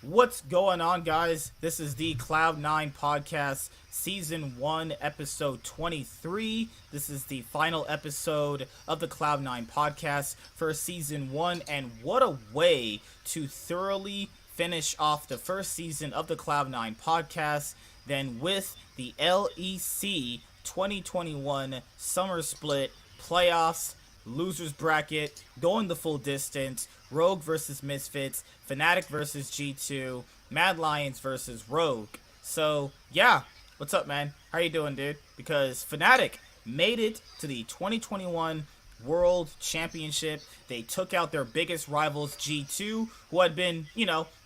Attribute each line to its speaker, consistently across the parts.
Speaker 1: What's going on, guys? This is the Cloud9 podcast, season 1, episode 23. This is the final episode of the Cloud9 podcast for season 1, and what a way to thoroughly finish off the first season of the Cloud9 podcast than with the LEC 2021 Summer Split playoffs, losers bracket, going the full distance, Rogue versus Misfits, Fnatic versus G2, Mad Lions versus Rogue. So, yeah, what's up, man? How you doing, dude? Because Fnatic made it to the 2021 World Championship. They took out their biggest rivals, G2, who had been,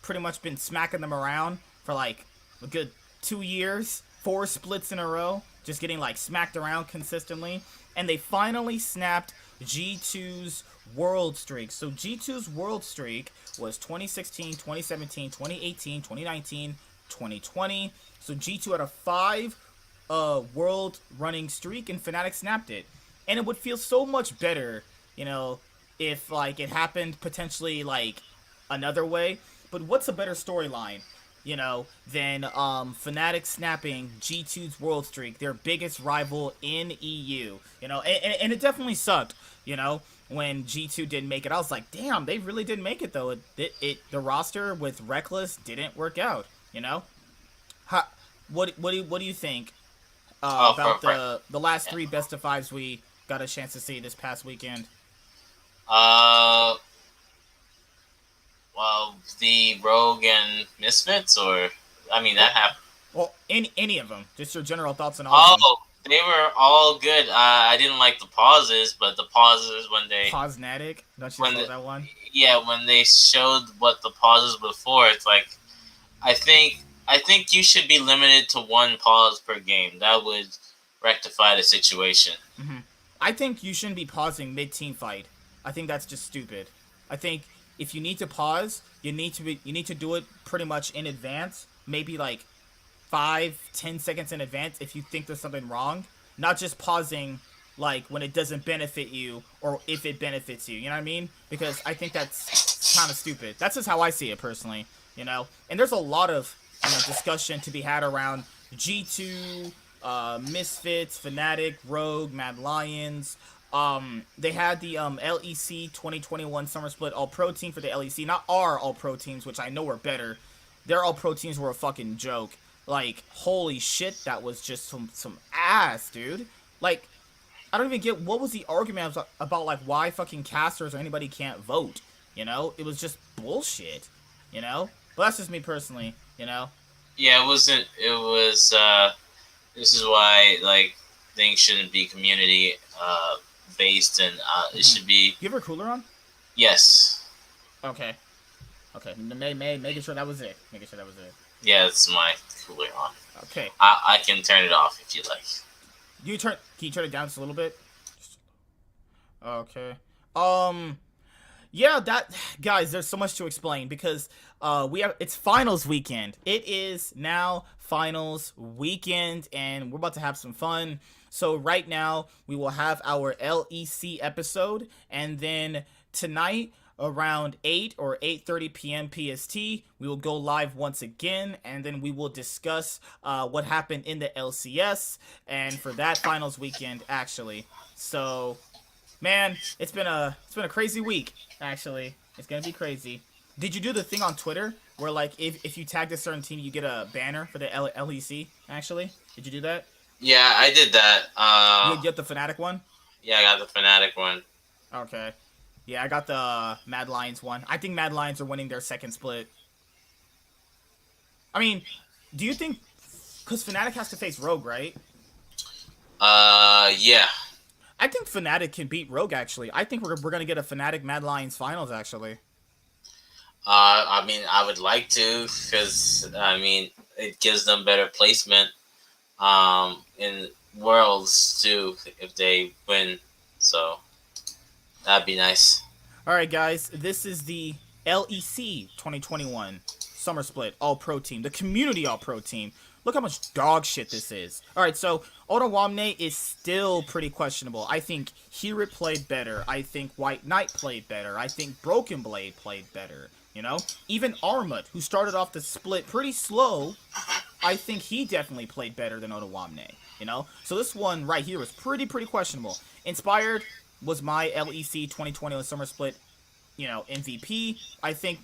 Speaker 1: pretty much been smacking them around for like a good 2 years, 4 splits in a row, just getting like smacked around consistently. And they finally snapped G2's world streak. So G2's world streak was 2016, 2017, 2018, 2019, 2020. So G2 had a 5 world running streak, and Fnatic snapped it. And it would feel so much better, if like it happened potentially like another way. But what's a better storyline, than Fnatic snapping G2's world streak, their biggest rival in EU, and it definitely sucked, when G2 didn't make it. I was like, damn, they really didn't make it though. The roster with Reckless didn't work out, what do you think about the last 3 best of 5s we got a chance to see this past weekend?
Speaker 2: Well, the Rogue and Misfits, that happened.
Speaker 1: Well, any of them. Just your general thoughts on all of them.
Speaker 2: Oh, they were all good. I didn't like the pauses, but the pauses when they...
Speaker 1: Pausnatic? Don't you know that one?
Speaker 2: Yeah, when they showed what the pauses before, it's like, I think you should be limited to 1 pause per game. That would rectify the situation.
Speaker 1: Mm-hmm. I think you shouldn't be pausing mid-team fight. I think that's just stupid. I think if you need to pause, you need to do it pretty much in advance, maybe like 5-10 seconds in advance if you think there's something wrong, not just pausing like when it doesn't benefit you or if it benefits you, you know what I mean? Because I think that's kind of stupid. That's just how I see it personally, and there's a lot of discussion to be had around G2, Misfits, Fnatic, Rogue, Mad Lions. They had the LEC 2021 Summer Split All-Pro team for the LEC. Not our All-Pro teams, which I know are better. Their All-Pro teams were a fucking joke. Like, holy shit, that was just some ass, dude. Like, I don't even get what was the argument about like, why fucking casters or anybody can't vote, It was just bullshit, But that's just me personally,
Speaker 2: Yeah, it wasn't... It was, this is why, like, things shouldn't be community, based, and it should be...
Speaker 1: You have your cooler on?
Speaker 2: Yes.
Speaker 1: Okay. Making sure that was it.
Speaker 2: Yeah, it's my cooler on.
Speaker 1: Okay.
Speaker 2: I can turn it off if you like.
Speaker 1: Can you turn it down just a little bit? Okay. Yeah, guys, there's so much to explain because it's finals weekend. It is now finals weekend, and we're about to have some fun. So right now, we will have our LEC episode, and then tonight, around 8 or 8:30 p.m. PST, we will go live once again, and then we will discuss what happened in the LCS, and for that finals weekend, actually. So, man, it's been a crazy week, actually. It's gonna be crazy. Did you do the thing on Twitter where, like, if you tagged a certain team, you get a banner for the LEC, actually? Did you do that?
Speaker 2: Yeah, I did that.
Speaker 1: You get the Fnatic one?
Speaker 2: Yeah, I got the Fnatic one.
Speaker 1: Okay. Yeah, I got the Mad Lions one. I think Mad Lions are winning their second split. I mean, do you think... Because Fnatic has to face Rogue, right?
Speaker 2: Yeah.
Speaker 1: I think Fnatic can beat Rogue, actually. I think we're going to get a Fnatic Mad Lions finals, actually.
Speaker 2: I would like to, because, it gives them better placement in Worlds, too, if they win. So, that'd be nice.
Speaker 1: Alright, guys. This is the LEC 2021 Summer Split All-Pro team. The Community All-Pro team. Look how much dog shit this is. Alright, so Otawamne is still pretty questionable. I think Herit played better. I think White Knight played better. I think Broken Blade played better. You know, even Armut, who started off the split pretty slow, I think he definitely played better than Otawamne. You know, so this one right here was pretty questionable. Inspired was my LEC 2020 Summer Split, you know, MVP. I think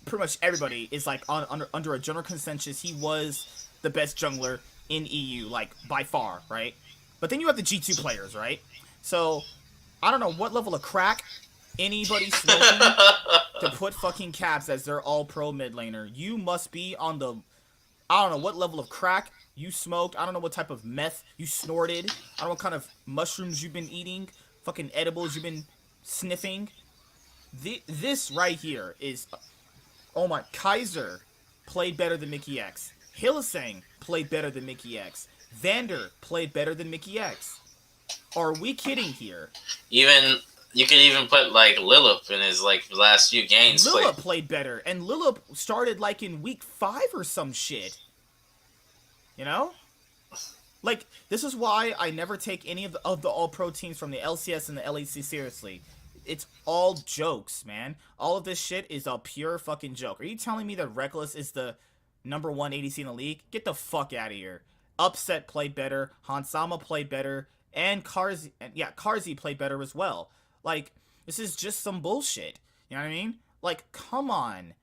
Speaker 1: pretty much everybody is like under a general consensus he was the best jungler in EU, like by far, right? But then you have the G2 players, right? So I don't know what level of crack anybody smoking to put fucking Caps as their all-pro mid laner. You must be on the, I don't know what level of crack you smoked. I don't know what type of meth you snorted. I don't know what kind of mushrooms you've been eating, fucking edibles you've been sniffing. This right here is, oh my, Kaiser played better than Mickey X. Hylissang played better than Mickey X. Vander played better than Mickey X. Are we kidding here?
Speaker 2: Even you could even put like Lilip in his like last few games.
Speaker 1: Lilip played better, and Lilip started like in week 5 or some shit. You know, like this is why I never take any of the all-pro teams from the LCS and the LEC seriously. It's all jokes, man. All of this shit is a pure fucking joke. Are you telling me that Reckless is the number 1 ADC in the league? Get the fuck out of here. Upset played better. Hansama played better. And Karzi played better as well. Like, this is just some bullshit. You know what I mean? Like, come on.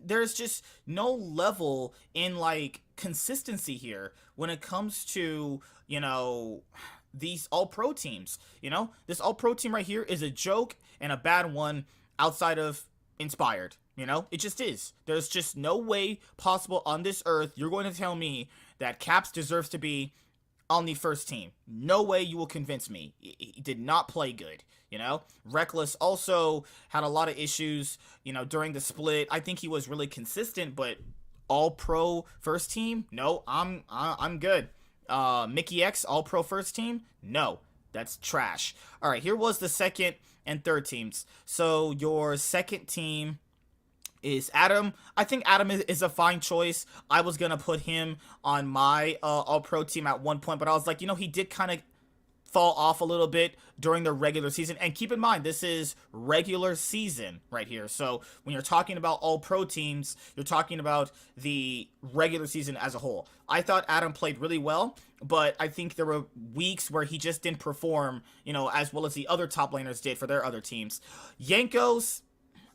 Speaker 1: There's just no level in, like, consistency here when it comes to, you know, these all-pro teams. You know? This all-pro team right here is a joke and a bad one outside of Inspired. You know? It just is. There's just no way possible on this earth you're going to tell me that Caps deserves to be on the first team. No way you will convince me. He did not play good, you know? Reckless also had a lot of issues, you know, during the split. I think he was really consistent, but all-pro first team? No, I'm good. Mickey X, all-pro first team? No, that's trash. All right, here was the second and third teams. So your second team is Adam. I think Adam is a fine choice. I was going to put him on my all-pro team at one point, but I was like, you know, he did kind of fall off a little bit during the regular season. And keep in mind, this is regular season right here. So when you're talking about all-pro teams, you're talking about the regular season as a whole. I thought Adam played really well, but I think there were weeks where he just didn't perform, you know, as well as the other top laners did for their other teams. Jankos,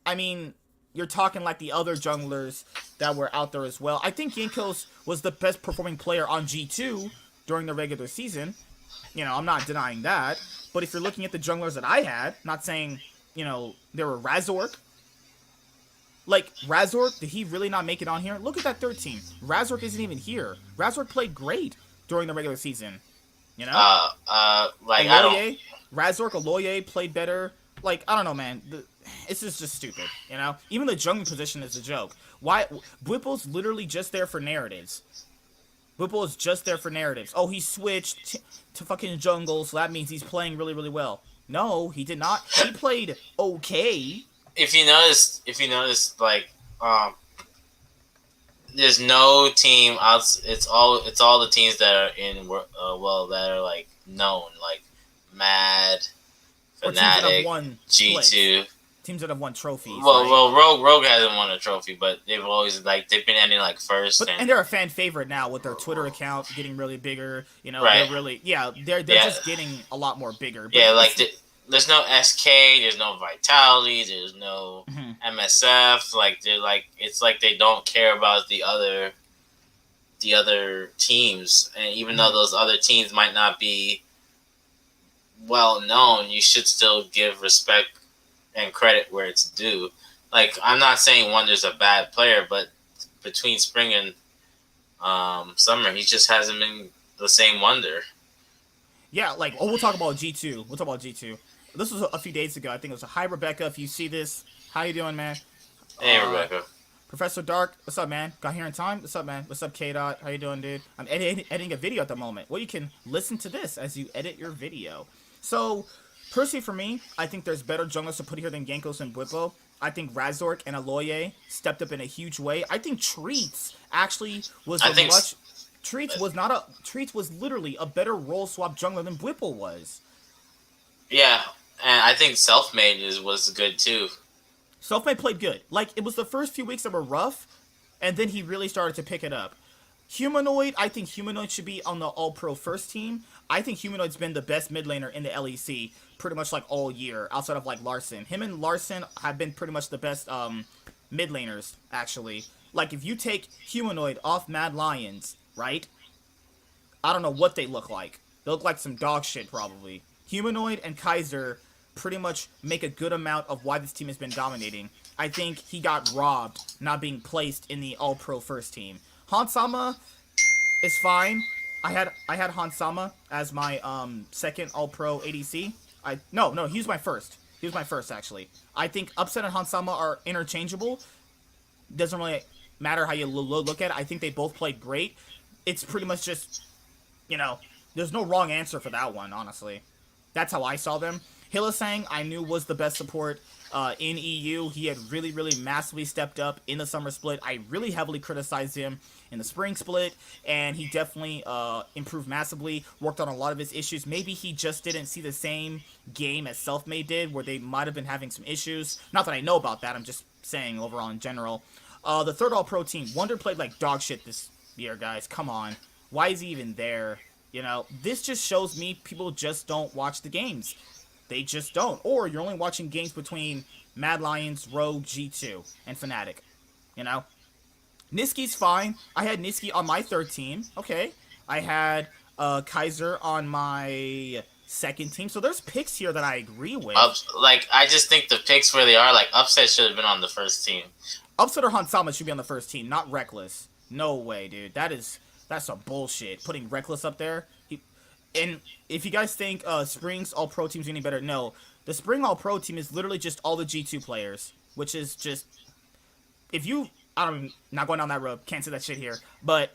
Speaker 1: I mean, you're talking like the other junglers that were out there as well. I think Jankos was the best performing player on G2 during the regular season. You know, I'm not denying that. But if you're looking at the junglers that I had, not saying, you know, there were Razork. Like, Razork, did he really not make it on here? Look at that third team. Razork isn't even here. Razork played great during the regular season. You know?
Speaker 2: Like,
Speaker 1: Aloye,
Speaker 2: I don't...
Speaker 1: Razork, Aloye played better. Like, I don't know, man. This is just stupid, you know? Even the jungling position is a joke. Why? Whipple's literally just there for narratives. Whipple is just there for narratives. Oh, he switched to fucking jungle, so that means he's playing really, really well. No, he did not. He played okay.
Speaker 2: If you notice, like, there's no team out. It's all the teams that are in, that are like known, like Mad, Fnatic, G2.
Speaker 1: Teams that have won trophies.
Speaker 2: Well, Rogue hasn't won a trophy, but they've been ending like first.
Speaker 1: And they're a fan favorite now with their Twitter account getting really bigger. You know, right. They're just getting a lot more bigger.
Speaker 2: Yeah, like there's no SK, there's no Vitality, there's no MSF. Like it's like they don't care about the other teams, and even though those other teams might not be well known, you should still give respect and credit where it's due. Like, I'm not saying Wonder's a bad player, but between spring and summer, he just hasn't been the same Wonder.
Speaker 1: Yeah, like, we'll talk about G2. This was a few days ago. I think it was hi, Rebecca. If you see this, how you doing, man?
Speaker 2: Hey, Rebecca.
Speaker 1: Professor Dark, what's up, man? Got here in time? What's up, man? What's up, K-Dot? How you doing, dude? I'm editing a video at the moment. Well, you can listen to this as you edit your video. So, personally, for me, I think there's better junglers to put here than Jankos and Bwipo. I think Razork and Aloye stepped up in a huge way. I think Treats actually was Treats was literally a better role swap jungler than Bwipo was.
Speaker 2: Yeah, and I think Selfmade was good too.
Speaker 1: Selfmade played good. Like, it was the first few weeks that were rough, and then he really started to pick it up. Humanoid, I think Humanoid should be on the All-Pro first team. I think Humanoid's been the best mid laner in the LEC pretty much like all year, outside of like Larson. Him and Larson have been pretty much the best mid laners, actually. Like, if you take Humanoid off Mad Lions, right? I don't know what they look like. They look like some dog shit, probably. Humanoid and Kaiser pretty much make a good amount of why this team has been dominating. I think he got robbed not being placed in the All-Pro first team. Hansama is fine. I had Hansama as my second All-Pro ADC. No, he was my first. He was my first, actually. I think Upset and Hansama are interchangeable. Doesn't really matter how you look at it. I think they both played great. It's pretty much just, there's no wrong answer for that one, honestly. That's how I saw them. Hylissang, I knew was the best support in EU. He had really, really massively stepped up in the summer split. I really heavily criticized him in the spring split, and he definitely improved massively, worked on a lot of his issues. Maybe he just didn't see the same game as Selfmade did, where they might have been having some issues. Not that I know about that, I'm just saying overall in general. The third All-Pro team, Wonder played like dog shit this year, guys. Come on. Why is he even there? This just shows me people just don't watch the games. They just don't. Or you're only watching games between Mad Lions, Rogue, G2, and Fnatic. Niski's fine. I had Niski on my third team. Okay. I had Kaiser on my second team. So there's picks here that I agree with.
Speaker 2: I just think the picks where they are, like, Upset should have been on the first team.
Speaker 1: Upset or Hansama should be on the first team, not Reckless. No way, dude. That's some bullshit. Putting Reckless up there. And if you guys think Spring's All-Pro team's any better, no. The Spring All-Pro team is literally just all the G2 players, which is just... I'm not going down that road. Can't say that shit here. But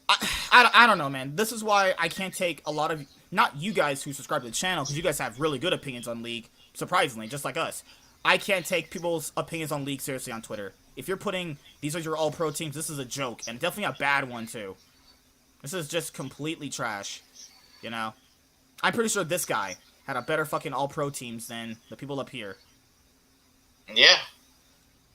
Speaker 1: I don't know, man. This is why I can't take a lot of... Not you guys who subscribe to the channel, because you guys have really good opinions on League, surprisingly, just like us. I can't take people's opinions on League seriously on Twitter. If you're putting, these are your All-Pro teams, this is a joke. And definitely a bad one, too. This is just completely trash. I'm pretty sure this guy had a better fucking All-Pro teams than the people up here.
Speaker 2: Yeah.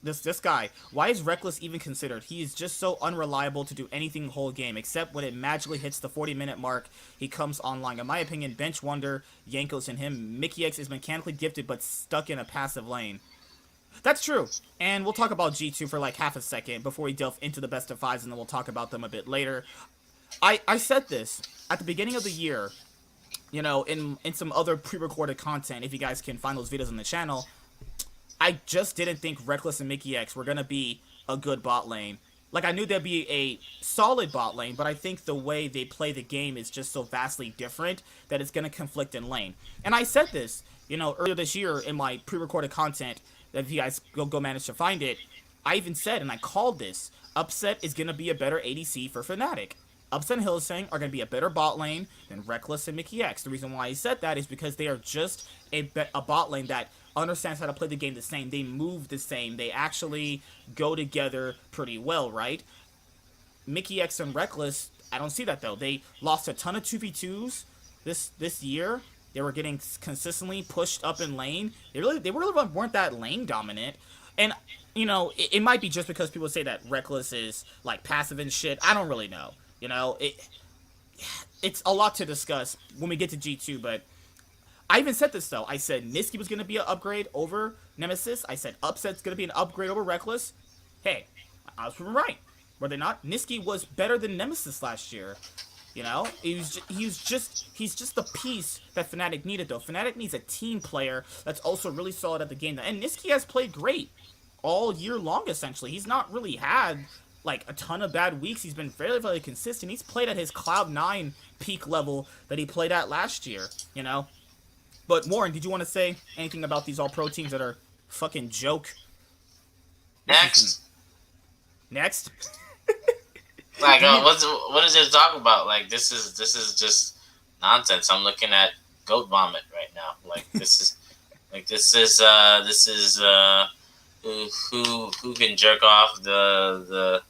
Speaker 1: This guy, why is Reckless even considered? He is just so unreliable to do anything the whole game, except when it magically hits the 40-minute mark, he comes online. In my opinion, bench Wonder, Yankos, and him. Mickey X is mechanically gifted, but stuck in a passive lane. That's true. And we'll talk about G2 for like half a second before we delve into the best of fives, and then we'll talk about them a bit later. I said this at the beginning of the year, in some other pre-recorded content, if you guys can find those videos on the channel. I just didn't think Reckless and Mickey X were going to be a good bot lane. Like, I knew there'd be a solid bot lane, but I think the way they play the game is just so vastly different that it's going to conflict in lane. And I said this, earlier this year in my pre-recorded content, that if you guys go manage to find it, I even said, and I called this, Upset is going to be a better ADC for Fnatic. Upset and Hylissang are going to be a better bot lane than Reckless and Mickey X. The reason why I said that is because they are just a bot lane that understands how to play the game the same. They move the same. They actually go together pretty well, right? Mickey X and Reckless, I don't see that, though. They lost a ton of 2v2s this year. They were getting consistently pushed up in lane. They really weren't that lane dominant. And, it might be just because people say that Reckless is, like, passive and shit. I don't really know. It's a lot to discuss when we get to G2, but I even said this, though. I said Niski was going to be an upgrade over Nemesis. I said Upset's going to be an upgrade over Reckless. Hey, I was proven right. Were they not? Niski was better than Nemesis last year. He's just the piece that Fnatic needed, though. Fnatic needs a team player that's also really solid at the game. And Niski has played great all year long, essentially. He's not really had like a ton of bad weeks. He's been fairly, fairly consistent. He's played at his Cloud9 peak level that he played at last year, But Warren, did you want to say anything about these All-Pro teams that are fucking joke?
Speaker 2: Next.
Speaker 1: Like,
Speaker 2: what is there to talk about? Like, this is just nonsense. I'm looking at goat vomit right now. Like, this is who can jerk off the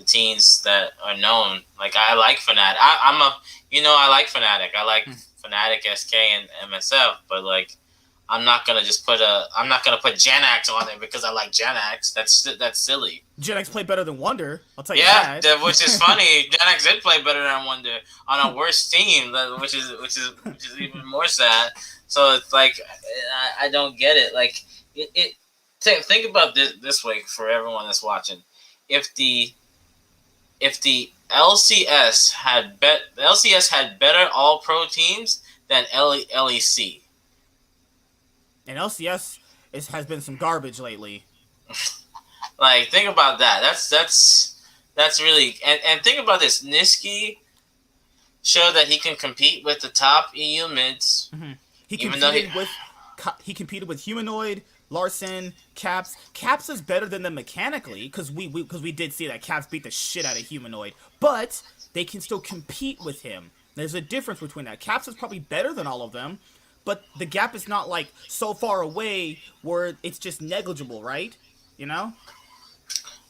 Speaker 2: teams that are known. Like, I like Fnatic. I like Fnatic. I like Fnatic, SK, and MSF. But like, I'm not gonna put Janax on there because I like Janax. That's silly.
Speaker 1: Janax played better than Wonder. I'll tell you
Speaker 2: Yeah,
Speaker 1: that.
Speaker 2: which is funny. Janax did play better than Wonder on a worse team, which is even more sad. So it's like I don't get it. Like think about this way for everyone that's watching. If the LCS had better All Pro teams than LEC.
Speaker 1: And LCS has been some garbage lately.
Speaker 2: Like, think about that. That's really and think about this. Niski showed that he can compete with the top EU mids.
Speaker 1: Mm-hmm. He competed with Humanoid, Larson, Caps. Caps is better than them mechanically because we did see that Caps beat the shit out of Humanoid, but they can still compete with him. There's a difference between that. Caps is probably better than all of them, but the gap is not like so far away where it's just negligible, right? You know?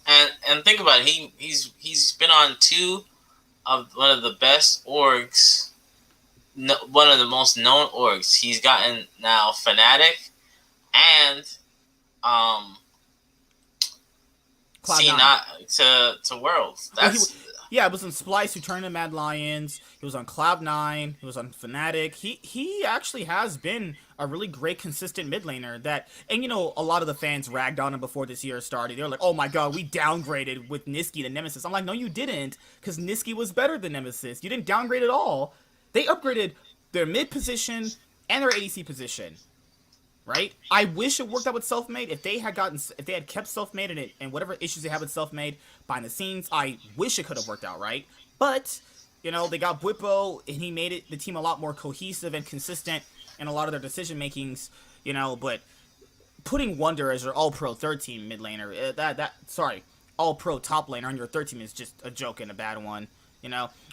Speaker 2: And think about it. He's been on two of one of the best orgs, one of the most known orgs. He's gotten now Fnatic and
Speaker 1: Cloud9
Speaker 2: to Worlds.
Speaker 1: It was on Splice, who turned to Mad Lions. He was on Cloud9. He was on Fnatic. He actually has been a really great, consistent mid laner. And a lot of the fans ragged on him before this year started. They were like, "Oh my god, we downgraded with Niski to Nemesis." I'm like, "No, you didn't, because Niski was better than Nemesis. You didn't downgrade at all. They upgraded their mid position and their ADC position." Right? I wish it worked out with Selfmade. If they had kept Selfmade and whatever issues they have with Selfmade behind the scenes, I wish it could have worked out, right? But, they got Bwipo, and he made the team a lot more cohesive and consistent in a lot of their decision makings, but putting Wonder as your all-pro third team mid laner, all-pro top laner on your third team is just a joke and a bad one,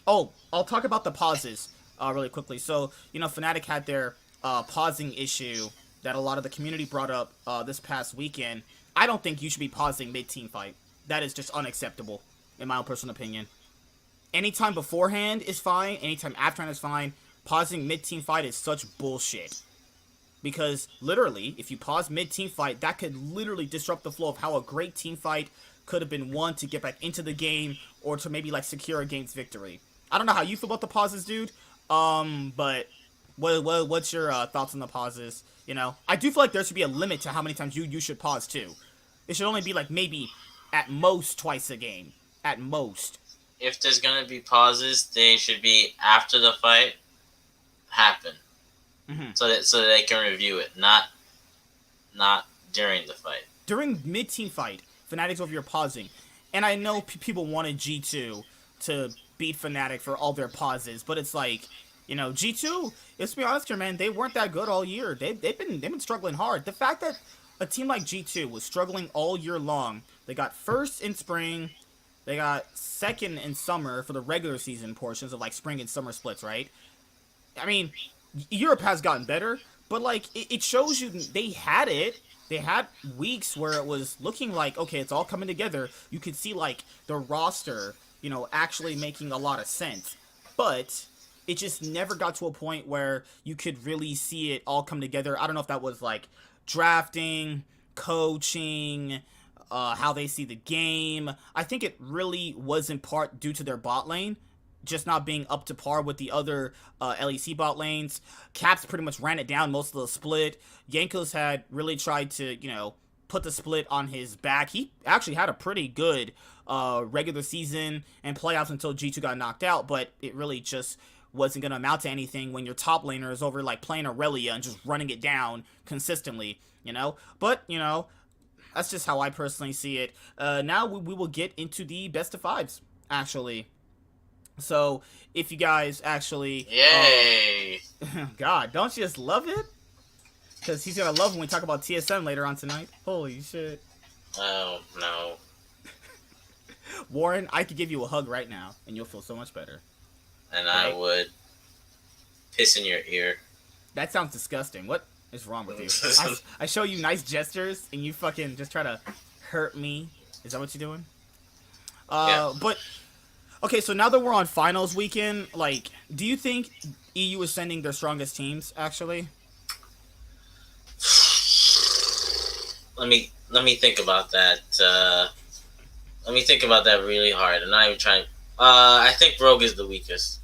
Speaker 1: Oh, I'll talk about the pauses really quickly. So, Fnatic had their pausing issue that a lot of the community brought up this past weekend. I don't think you should be pausing mid-team fight. That is just unacceptable, in my own personal opinion. Anytime beforehand is fine. Anytime afterhand is fine. Pausing mid-team fight is such bullshit. Because, literally, if you pause mid-team fight, that could literally disrupt the flow of how a great team fight could have been won to get back into the game or to maybe, secure a game's victory. I don't know how you feel about the pauses, dude. But what's your thoughts on the pauses? I do feel like there should be a limit to how many times you should pause too. It should only be maybe at most twice a game. At most.
Speaker 2: If there's gonna be pauses, they should be after the fight happen, so that they can review it, not during the fight.
Speaker 1: During mid-team fight, Fnatic's over here pausing, and I know people wanted G2 to beat Fnatic for all their pauses, but it's like, G2, let's be honest here, man, they weren't that good all year. They've been struggling hard. The fact that a team like G2 was struggling all year long, they got first in spring, they got second in summer for the regular season portions of spring and summer splits, right? I mean, Europe has gotten better, but it shows you they had it. They had weeks where it was looking like, okay, it's all coming together. You could see the roster, actually making a lot of sense. But it just never got to a point where you could really see it all come together. I don't know if that was drafting, coaching, how they see the game. I think it really was in part due to their bot lane just not being up to par with the other LEC bot lanes. Caps pretty much ran it down most of the split. Jankos had really tried to, put the split on his back. He actually had a pretty good regular season and playoffs until G2 got knocked out, but it really just wasn't going to amount to anything when your top laner is over playing Aurelia and just running it down consistently, But, that's just how I personally see it. Now we will get into the best of fives, actually. So, if you guys actually...
Speaker 2: Yay!
Speaker 1: God, don't you just love it? Because he's going to love when we talk about TSM later on tonight. Holy shit.
Speaker 2: Oh, no.
Speaker 1: Warren, I could give you a hug right now, and you'll feel so much better.
Speaker 2: And right? I would piss in your ear.
Speaker 1: That sounds disgusting. What is wrong with you? I show you nice gestures, and you fucking just try to hurt me. Is that what you're doing?
Speaker 2: Yeah.
Speaker 1: But... Okay, so now that we're on finals weekend, do you think EU is sending their strongest teams, actually?
Speaker 2: let me think about that. Let me think about that really hard. I'm not even trying. I think Rogue is the weakest.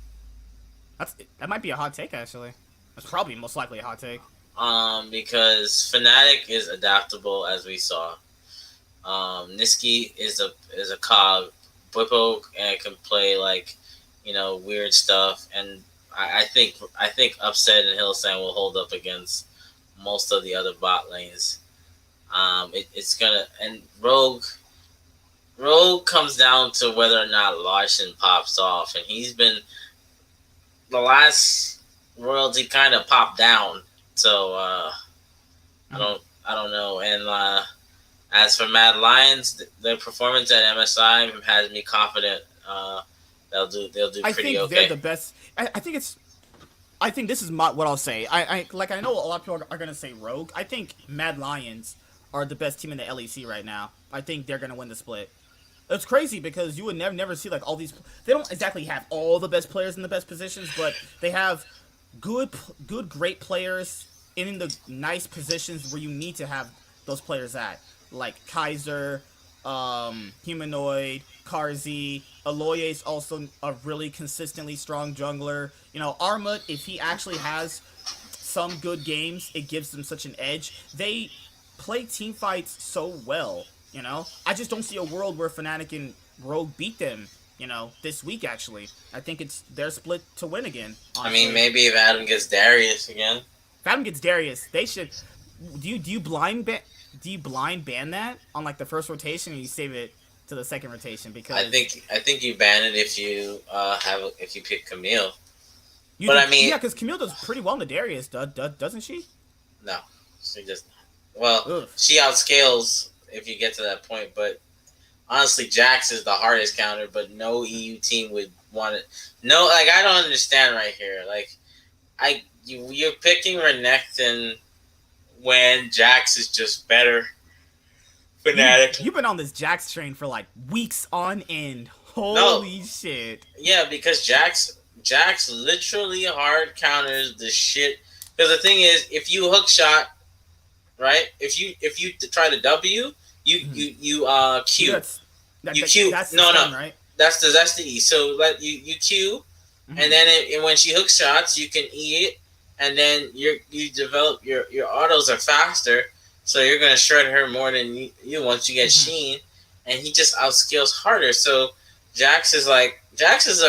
Speaker 1: That might be a hot take actually. That's probably most likely a hot take.
Speaker 2: Because Fnatic is adaptable, as we saw. Niski is a cog. Bwipo can play like, weird stuff, and I think Upset and Hillsang will hold up against most of the other bot lanes. It's gonna, and Rogue comes down to whether or not Larson pops off, and he's been the last royalty kind of popped down. So I don't know. And as for Mad Lions, their performance at MSI has me confident they'll do pretty okay.
Speaker 1: I think they're the best. I think this is what I'll say. I know a lot of people are gonna say Rogue. I think Mad Lions are the best team in the LEC right now. I think they're gonna win the split. It's crazy because you would never see like all these. They don't exactly have all the best players in the best positions, but they have great players in the nice positions where you need to have those players at, like Kaiser, Humanoid, Karzi. Aloy is also a really consistently strong jungler. Armut, if he actually has some good games, it gives them such an edge. They play team fights so well. I just don't see a world where Fnatic and Rogue beat them, this week, actually. I think it's their split to win again, honestly.
Speaker 2: I mean, maybe if Adam gets Darius again.
Speaker 1: If Adam gets Darius, they should... Do you blind ban that on, like, the first rotation, or you save it to the second rotation? Because
Speaker 2: I think you ban it if you if you pick Camille.
Speaker 1: I mean... Yeah, because Camille does pretty well in the Darius, doesn't she?
Speaker 2: No, she does not. Well,
Speaker 1: Oof.
Speaker 2: She outscales... if you get to that point, but honestly, Jax is the hardest counter, but no EU team would want it. No, like, I don't understand right here. Like, you're picking Renekton when Jax is just better. Fnatic.
Speaker 1: You've been on this Jax train for like weeks on end. Holy shit.
Speaker 2: Yeah, because Jax literally hard counters the shit. Because the thing is, if you hook shot, right? If you try to W, you Q.
Speaker 1: That's no, right?
Speaker 2: That's the E. So you Q, and then when she hooks shots, you can E it, and then you develop your autos are faster, so you're gonna shred her more than you once you get Sheen, and he just outscales harder. So Jax is a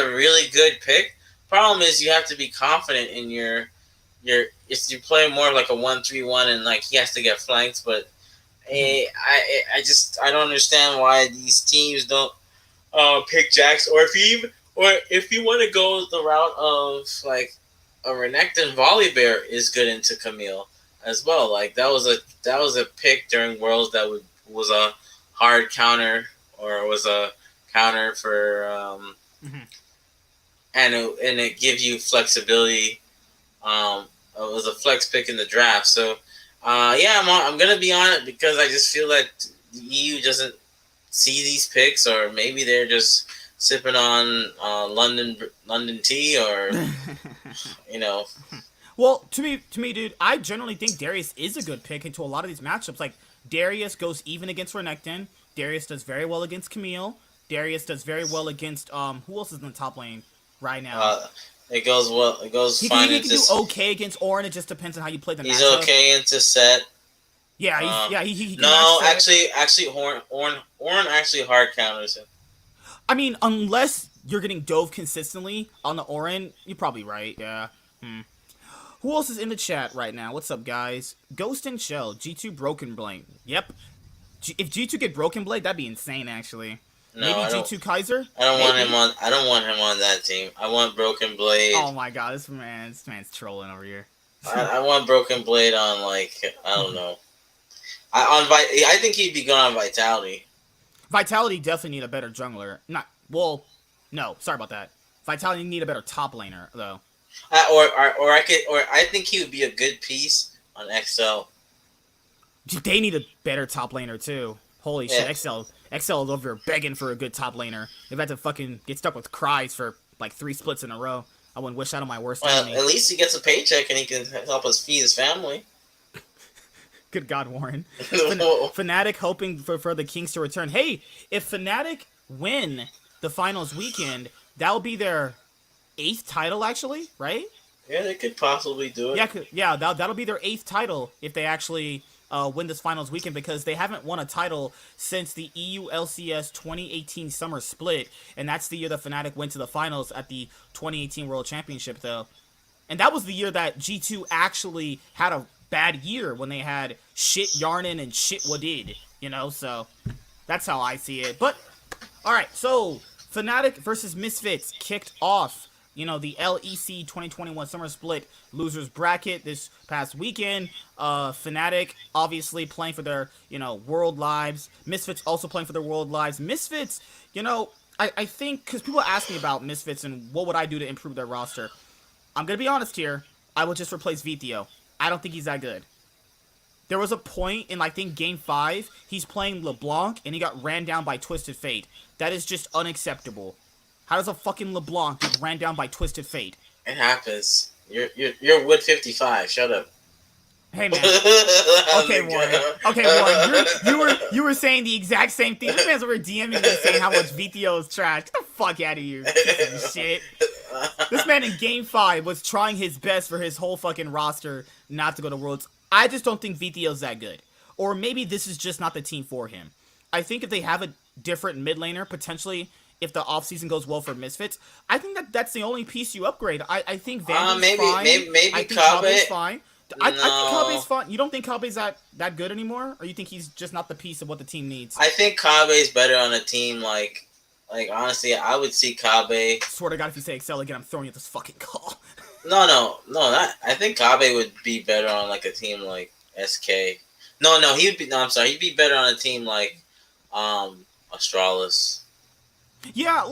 Speaker 2: really good pick. Problem is you have to be confident in you're playing more like a 1-3-1, and like he has to get flanked. But I don't understand why these teams don't pick Jax, or if you want to go the route of like a Renekton Volibear is good into Camille as well. Like that was a pick during Worlds that was a hard counter, or was a counter for and it gives you flexibility. It was a flex pick in the draft. So, I'm going to be on it because I just feel that the EU doesn't see these picks, or maybe they're just sipping on London tea, or,
Speaker 1: Well, to me, dude, I generally think Darius is a good pick into a lot of these matchups. Like, Darius goes even against Renekton. Darius does very well against Camille. Darius does very well against, who else is in the top lane right now?
Speaker 2: It goes well. It goes fine.
Speaker 1: He can do okay against Orin. It just depends on how you play the matchup.
Speaker 2: He's okay into set.
Speaker 1: Yeah, he can
Speaker 2: no, actually, Orin actually hard counters him.
Speaker 1: I mean, unless you're getting dove consistently on the Orin, you're probably right. Yeah. Who else is in the chat right now? What's up, guys? Ghost and Shell, G2 Broken Blade. Yep. If G2 get Broken Blade, that'd be insane, actually.
Speaker 2: No,
Speaker 1: maybe G2 Kaiser?
Speaker 2: I don't want him on. I don't want him on that team. I want Broken Blade.
Speaker 1: Oh my god, this man's trolling over here.
Speaker 2: I want Broken Blade on, like, I don't know. I think he'd be good on Vitality.
Speaker 1: Vitality definitely need a better jungler. No, sorry about that. Vitality need a better top laner though.
Speaker 2: I think he would be a good piece on XL.
Speaker 1: They need a better top laner too. Holy shit, XL is over here begging for a good top laner. They've had to fucking get stuck with cries for like 3 splits in a row. I wouldn't wish that on my worst enemy.
Speaker 2: At least he gets a paycheck and he can help us feed his family.
Speaker 1: Good God, Warren. Fnatic hoping for the Kings to return. Hey, if Fnatic win the finals weekend, that'll be their 8th title, actually, right?
Speaker 2: Yeah, they could possibly do it.
Speaker 1: Yeah, that'll be their 8th title if they actually win this finals weekend, because they haven't won a title since the EU LCS 2018 summer split, and that's the year that Fnatic went to the finals at the 2018 World Championship, though. And that was the year that G2 actually had a bad year when they had shit Yarnin and shit Wadid, so that's how I see it. But, alright, so Fnatic versus Misfits kicked off, the LEC 2021 Summer Split losers bracket this past weekend. Fnatic obviously playing for their, world lives. Misfits also playing for their world lives. Misfits, I think, because people ask me about Misfits and what would I do to improve their roster. I'm going to be honest here. I would just replace Vithio. I don't think he's that good. There was a point in, I think, Game 5, he's playing LeBlanc, and he got ran down by Twisted Fate. That is just unacceptable. How does a fucking LeBlanc get ran down by Twisted Fate?
Speaker 2: It happens. You're Wood 55. Shut up.
Speaker 1: Hey, man. Okay, Warren. You were saying the exact same thing. This man's over DMing me saying how much Vithio is trash. Get the fuck out of here. Shit. This man in Game 5 was trying his best for his whole fucking roster not to go to Worlds. I just don't think Vithio's that good. Or maybe this is just not the team for him. I think if they have a different mid laner, potentially, if the offseason goes well for Misfits, I think that's the only piece you upgrade. I think Vandy's fine.
Speaker 2: Maybe
Speaker 1: I think
Speaker 2: Kabe's
Speaker 1: fine. I think Kabe's fine. You don't think Kabe's that good anymore? Or you think he's just not the piece of what the team needs?
Speaker 2: I think Kabe's better on a team like honestly, I would see Kabe.
Speaker 1: Swear to God, if you say Excel again, I'm throwing you this fucking call.
Speaker 2: No, I think Kabe would be better on like a team like SK. He'd be better on a team like Astralis.
Speaker 1: Yeah,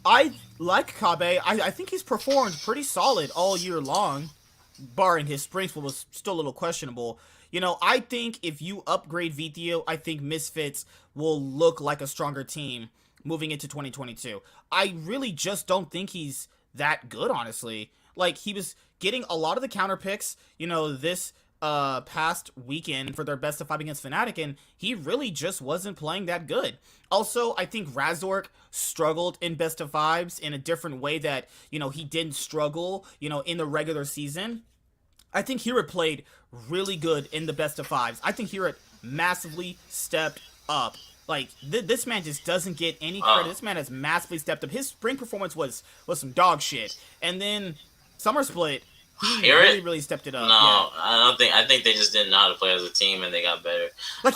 Speaker 1: I like Kabe. I think he's performed pretty solid all year long, barring his springs, what was still a little questionable. I think if you upgrade Vithio, I think Misfits will look like a stronger team moving into 2022. I really just don't think he's that good, honestly. He was getting a lot of the counter picks, this past weekend for their best of 5 against Fnatic, and he really just wasn't playing that good. Also, I think Razork struggled in best of 5s in a different way that, he didn't struggle, in the regular season. I think Hirat played really good in the best of 5s. I think Hirat massively stepped up. This man just doesn't get any credit. This man has massively stepped up. His spring performance was some dog shit. And then Summer Split, he really stepped it up.
Speaker 2: No,
Speaker 1: yeah.
Speaker 2: I think they just didn't know how to play as a team, and they got better.
Speaker 1: He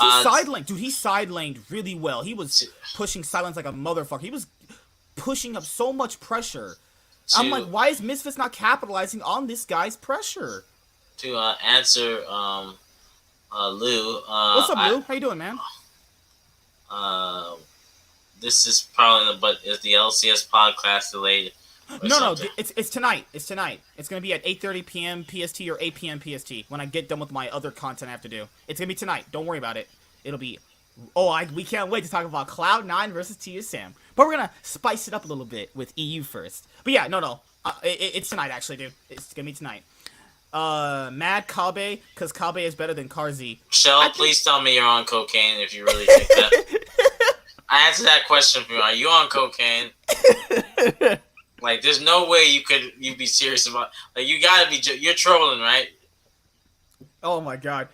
Speaker 1: side laned really well. He was pushing side lanes like a motherfucker. He was pushing up so much pressure. I'm like, why is Misfits not capitalizing on this guy's pressure?
Speaker 2: To answer Lou.
Speaker 1: What's up, Lou? How you doing, man?
Speaker 2: This is probably but is the LCS podcast delayed?
Speaker 1: No, it's tonight. It's tonight. It's gonna be at 8:30 p.m. PST or 8 p.m. PST when I get done with my other content I have to do. It's gonna be tonight. Don't worry about it. It'll be. We can't wait to talk about Cloud9 versus TSM. But we're gonna spice it up a little bit with EU first. But yeah, no. It's tonight actually, dude. It's gonna be tonight. Mad Kabe, because Kabe is better than Karzi.
Speaker 2: Shell, please tell me you're on cocaine if you really think that. I answered that question for you. Are you on cocaine? There's no way you'd be serious about. You gotta be. You're trolling, right?
Speaker 1: Oh my God,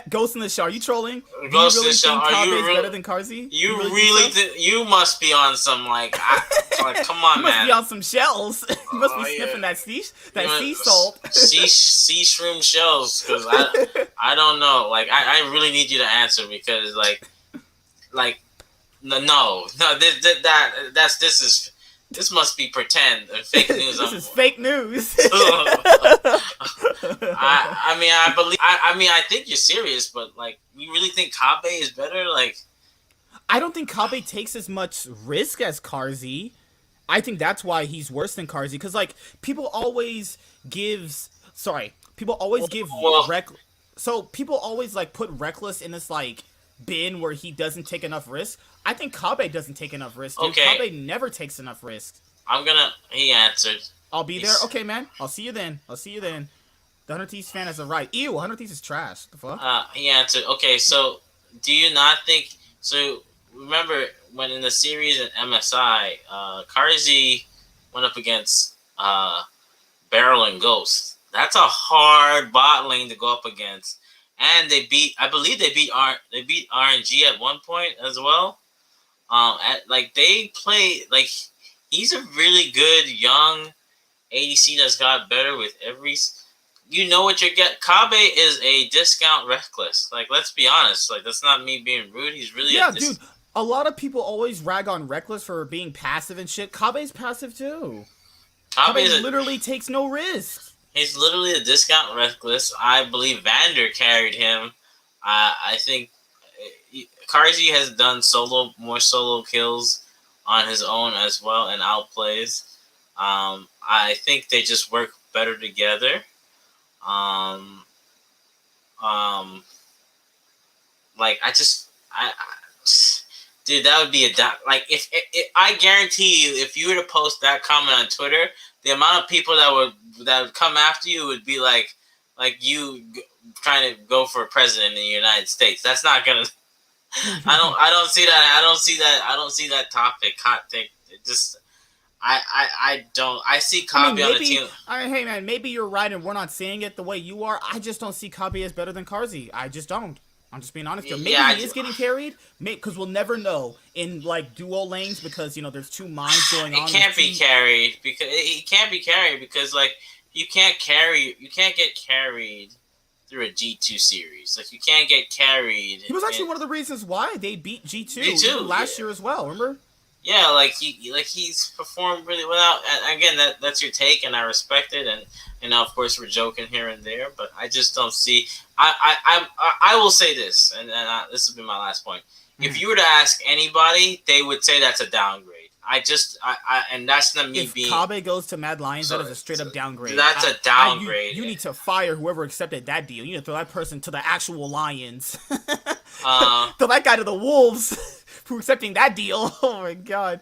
Speaker 1: Ghost in the Shell. Are you trolling?
Speaker 2: Ghost in the Shell. Are you really
Speaker 1: better than Karzi?
Speaker 2: You must be on some come on,
Speaker 1: you
Speaker 2: man.
Speaker 1: Must be on some shells. You must be sniffing that sea salt.
Speaker 2: sea shroom shells. Because I don't know. I really need you to answer because no. This must be pretend fake news.
Speaker 1: This is fake news.
Speaker 2: I think you're serious, but you really think Kabe is better?
Speaker 1: I don't think Kabe takes as much risk as Karzi. I think that's why he's worse than Karzi, because people always put Reckless in this bin where he doesn't take enough risk. I think Kabe doesn't take enough risk. Dude. Okay. Kabe never takes enough risk.
Speaker 2: He answered.
Speaker 1: I'll be there. Okay, man. I'll see you then. The 100 Thieves fan has a right. Ew, 100 Thieves is trash. The fuck?
Speaker 2: He answered. Okay, so do you not think? So remember when in the series in MSI, Karzi went up against Barrel and Ghost. That's a hard bot lane to go up against, and they beat. I believe they beat RNG at one point as well. They play like he's a really good young ADC that's got better with every. You know what you get. Kabe is a discount reckless. Like, let's be honest. Like, that's not me being rude. He's really
Speaker 1: dude. A lot of people always rag on Reckless for being passive and shit. Kabe's passive too. Kabe literally takes no risks.
Speaker 2: He's literally a discount reckless. I believe Vander carried him. I think Karzi has done more solo kills on his own as well and outplays. I think they just work better together. Dude, that would be if I guarantee you, if you were to post that comment on Twitter, the amount of people that would come after you would be like you trying to go for president in the United States. That's not gonna. I don't see that. I don't see that topic. Hot take. It just. I don't. I see Kabe on the team.
Speaker 1: Hey man, maybe you're right, and we're not seeing it the way you are. I just don't see Kabe as better than Karzi. I just don't. I'm just being honest here. Maybe he is getting carried, because we'll never know in duo lanes because there's two minds going on.
Speaker 2: It can't be carried because you can't get carried through a G2 series. Like you can't get carried.
Speaker 1: He was actually one of the reasons why they beat G2 last year as well. Remember?
Speaker 2: Yeah, he's performed really well. And again, that's your take, and I respect it. And of course, we're joking here and there, but I just don't see. I will say this, and this will be my last point. If you were to ask anybody, they would say that's a downgrade. And that's not me being.
Speaker 1: If Kabe goes to Mad Lions, that is a straight up downgrade.
Speaker 2: That's a downgrade.
Speaker 1: You need to fire whoever accepted that deal. You need to throw that person to the actual Lions. Throw that guy to the Wolves. For accepting that deal. Oh my god.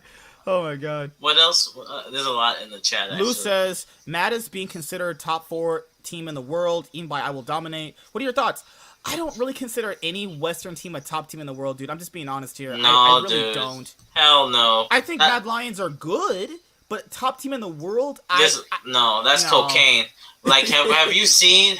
Speaker 2: What else? There's a lot in the chat.
Speaker 1: Lou says Mad is being considered top 4 team in the world, even by I Will Dominate. What are your thoughts? I don't really consider any Western team a top team in the world, dude. I'm just being honest here.
Speaker 2: No,
Speaker 1: I really don't.
Speaker 2: Hell no.
Speaker 1: I think Mad Lions are good, but top team in the world?
Speaker 2: That's cocaine. Like, have you seen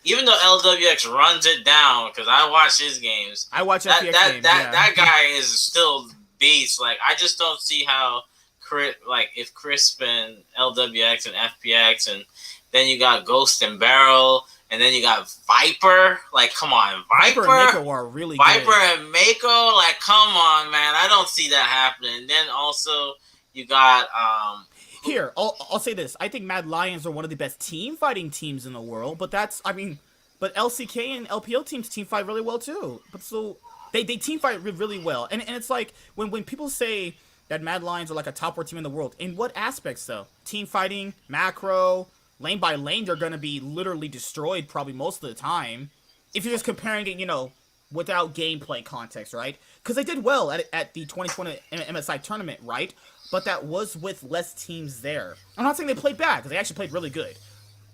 Speaker 2: even though LWX runs it down, because I watch his games.
Speaker 1: I watch FPX games.
Speaker 2: That guy is still beast. Like, I just don't see how if Crisp and LWX and FPX, and then you got Ghost and Barrel, and then you got Viper. Like, come on, Viper
Speaker 1: and Mako are really good.
Speaker 2: Viper and Mako, like, come on, man. I don't see that happening. And then also you got
Speaker 1: Here, I'll say this. I think Mad Lions are one of the best team fighting teams in the world, but but LCK and LPL teams team fight really well too. But so they team fight really well. And it's like when people say that Mad Lions are like a top 4 team in the world, in what aspects though? Team fighting, macro, lane by lane, they're going to be literally destroyed probably most of the time. If you're just comparing it, without gameplay context, right? Because they did well at the 2020 MSI tournament, right? But that was with less teams there. I'm not saying they played bad, because they actually played really good.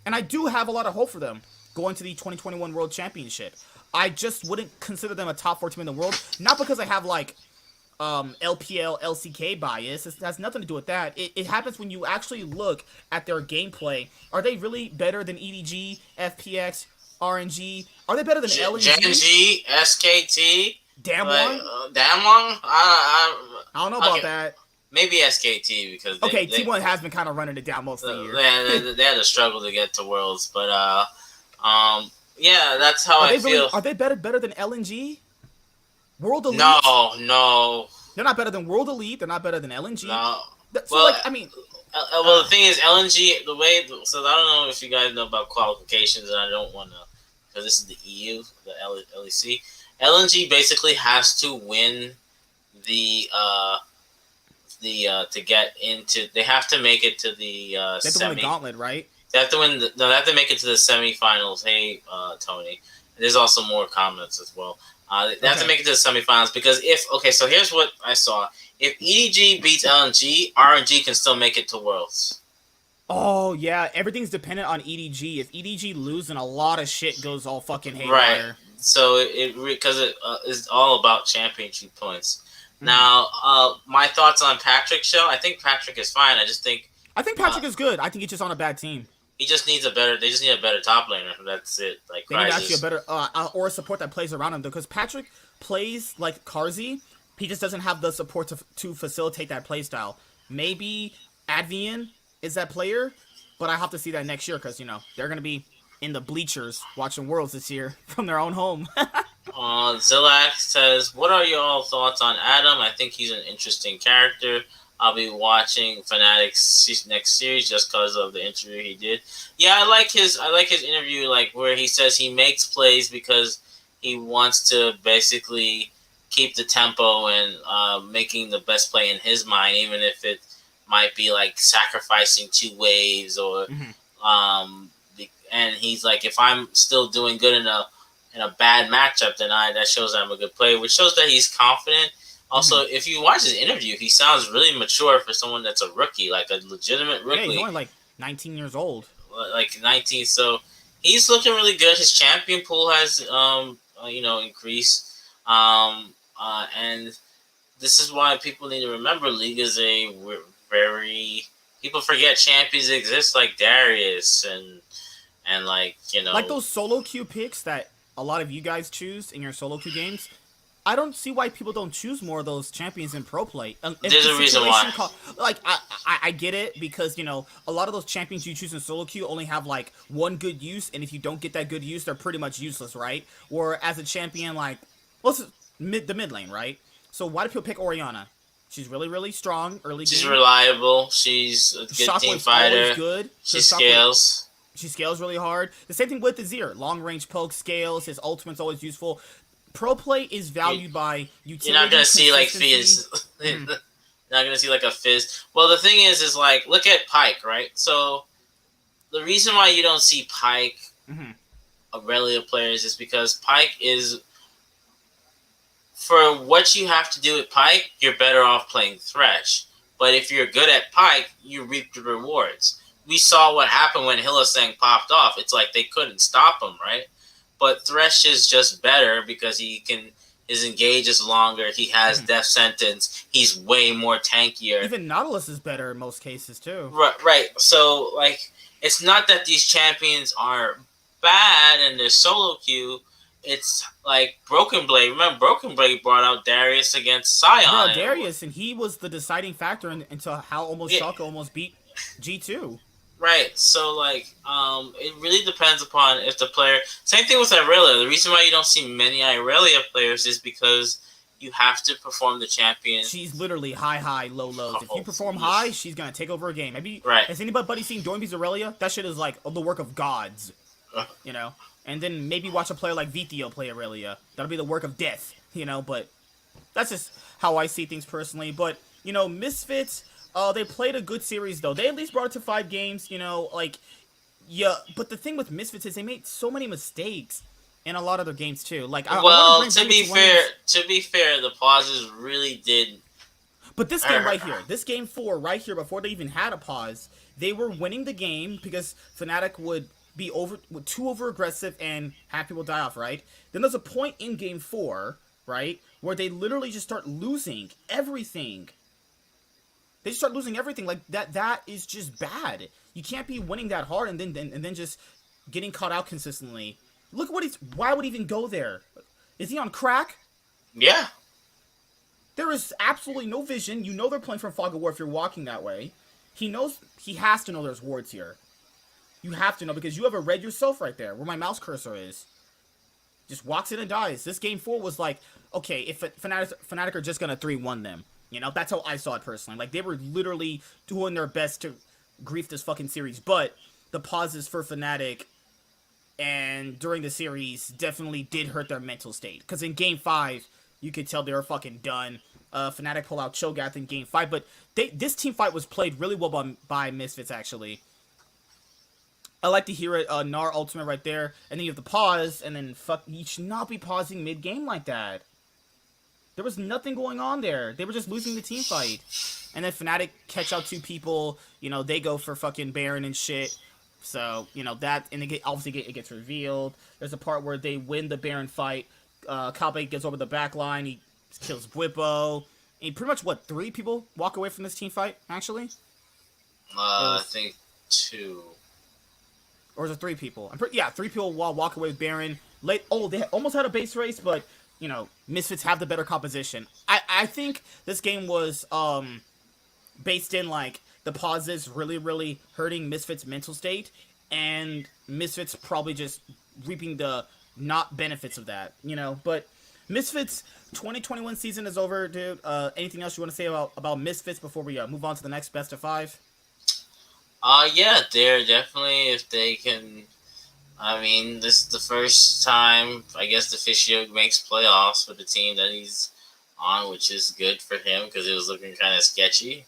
Speaker 1: And I do have a lot of hope for them going to the 2021 World Championship. I just wouldn't consider them a top 4 team in the world. Not because I have, LPL, LCK bias. It has nothing to do with that. It happens when you actually look at their gameplay. Are they really better than EDG, FPX, RNG? Are they better than LNG?
Speaker 2: GenG, SKT?
Speaker 1: Damwon?
Speaker 2: Damwon?
Speaker 1: I don't know about that.
Speaker 2: Maybe SKT, because
Speaker 1: T1 has been kind of running it down most of the year.
Speaker 2: They had to struggle to get to Worlds, but yeah, that's how I feel.
Speaker 1: Are they better than LNG? World Elite?
Speaker 2: No.
Speaker 1: They're not better than World Elite. They're not better than LNG.
Speaker 2: No.
Speaker 1: The
Speaker 2: thing is, LNG, so I don't know if you guys know about qualifications, and I don't want to, because this is the EU, the LEC. LNG basically has to win to get into. They have to make it to the
Speaker 1: they have to win the gauntlet, right?
Speaker 2: They have to win. They have to make it to the semifinals. Hey, Tony. There's also more comments as well. They have to make it to the semifinals because so here's what I saw. If EDG beats LNG, RNG can still make it to Worlds.
Speaker 1: Oh yeah, everything's dependent on EDG. If EDG lose, then a lot of shit goes all fucking
Speaker 2: Right.
Speaker 1: haywire.
Speaker 2: So it because it is all about championship points.
Speaker 1: Mm.
Speaker 2: Now, my thoughts on Patrick's show. I think Patrick is fine. I just think
Speaker 1: I think
Speaker 2: uh,
Speaker 1: Patrick is good. I think he's just on a bad team.
Speaker 2: he just needs a better. They just need a better top laner. That's it. Like
Speaker 1: They need actually a
Speaker 2: Rises.
Speaker 1: better or a support that plays around him because Patrick plays like Karzi. He just doesn't have the support to facilitate that play style. Maybe Advian is that player, but I have to see that next year because they're gonna be in the bleachers watching Worlds this year from their own home.
Speaker 2: Zilak says, "What are your all thoughts on Adam? I think he's an interesting character. I'll be watching Fnatic's next series just because of the interview he did. Yeah, I like his interview, like where he says he makes plays because he wants to basically keep the tempo and making the best play in his mind, even if it might be like sacrificing 2 waves or and he's like, if I'm still doing good in a bad matchup, then that shows I'm a good player, which shows that he's confident. Also, if you watch his interview, he sounds really mature for someone that's a rookie, like a legitimate rookie.
Speaker 1: Yeah, he's only like 19 years old.
Speaker 2: Like 19, so he's looking really good. His champion pool has, increased. And this is why people need to remember League is a very... People forget champions exist like Darius and like
Speaker 1: those solo queue picks that a lot of you guys choose in your solo queue games. I don't see why people don't choose more of those champions in pro play.
Speaker 2: There's a reason why.
Speaker 1: I get it because a lot of those champions you choose in solo queue only have like one good use, and if you don't get that good use, they're pretty much useless, right? Or as a champion, like the mid lane, right? So why do people pick Orianna? She's really, really strong early game.
Speaker 2: She's reliable. She's a good team fighter.
Speaker 1: Good.
Speaker 2: She scales.
Speaker 1: She scales really hard. The same thing with Azir. Long range poke scales. His ultimate's always useful. Pro play is valued by utility.
Speaker 2: You're not gonna see like Fizz. Not gonna see like a Fizz. Well, the thing is like look at Pyke, right? So the reason why you don't see Pyke Aurelia players is because Pyke is, for what you have to do with Pyke, you're better off playing Thresh. But if you're good at Pyke, you reap the rewards. We saw what happened when Hylissang popped off. It's like they couldn't stop him, right? But Thresh is just better because his engage is longer. He has death sentence. He's way more tankier.
Speaker 1: Even Nautilus is better in most cases too.
Speaker 2: Right. So like, it's not that these champions are bad in their solo queue. It's like Broken Blade. Remember, Broken Blade brought out Darius against Sion.
Speaker 1: Yeah, Darius, and he was the deciding factor into how Shaka almost beat G2.
Speaker 2: Right, so like, it really depends upon if the player. Same thing with Irelia. The reason why you don't see many Irelia players is because you have to perform the champion.
Speaker 1: She's literally high, low. If you perform high, she's gonna take over a game. Maybe has anybody seen Doinby's Irelia? That shit is like the work of gods, And then maybe watch a player like Vithio play Irelia. That'll be the work of death, But that's just how I see things personally. But Misfits. They played a good series, though. They at least brought it to 5 games, But the thing with Misfits is they made so many mistakes in a lot of their games, too.
Speaker 2: To be fair, the pauses really did.
Speaker 1: But this game right here, this game 4 right here, before they even had a pause, they were winning the game because Fnatic would be too over aggressive and have people die off, right? Then there's a point in game 4, right, where they literally just start losing everything. They start losing everything like that. That is just bad. You can't be winning that hard and then just getting caught out consistently. Look what why would he even go there? Is he on crack?
Speaker 2: Yeah.
Speaker 1: There is absolutely no vision. They're playing from Fog of War if you're walking that way. He has to know there's wards here. You have to know because you have a red yourself right there where my mouse cursor is. Just walks in and dies. This game 4 was like, okay, if Fnatic are just gonna 3-1 them. That's how I saw it personally. Like, they were literally doing their best to grief this fucking series. But the pauses for Fnatic and during the series definitely did hurt their mental state. Because in Game 5, you could tell they were fucking done. Fnatic pull out Cho'Gath in Game 5. But this team fight was played really well by Misfits, actually. I like to hear it. Gnar ultimate right there. And then you have the pause. And then, you should not be pausing mid-game like that. There was nothing going on there. They were just losing the team fight. And then Fnatic catch out 2 people. You know, they go for fucking Baron and shit. So, you know, that, and obviously it gets revealed. There's a part where they win the Baron fight. Kabe gets over the back line. He kills Bwipo. And pretty much, 3 people walk away from this team fight, actually?
Speaker 2: I think 2.
Speaker 1: Or is it 3 people? 3 people walk away with Baron. They almost had a base race, but, you know, Misfits have the better composition. I think this game was based in, like, the pauses really, really hurting Misfits' mental state, and Misfits probably just reaping the not benefits of that, you know? But Misfits' 2021 season is over, dude. Anything else you want to say about Misfits before we move on to the next best of 5?
Speaker 2: Yeah, they're definitely, if they can, I mean, this is the first time, I guess, the Fisher makes playoffs with the team that he's on, which is good for him because it was looking kind of sketchy.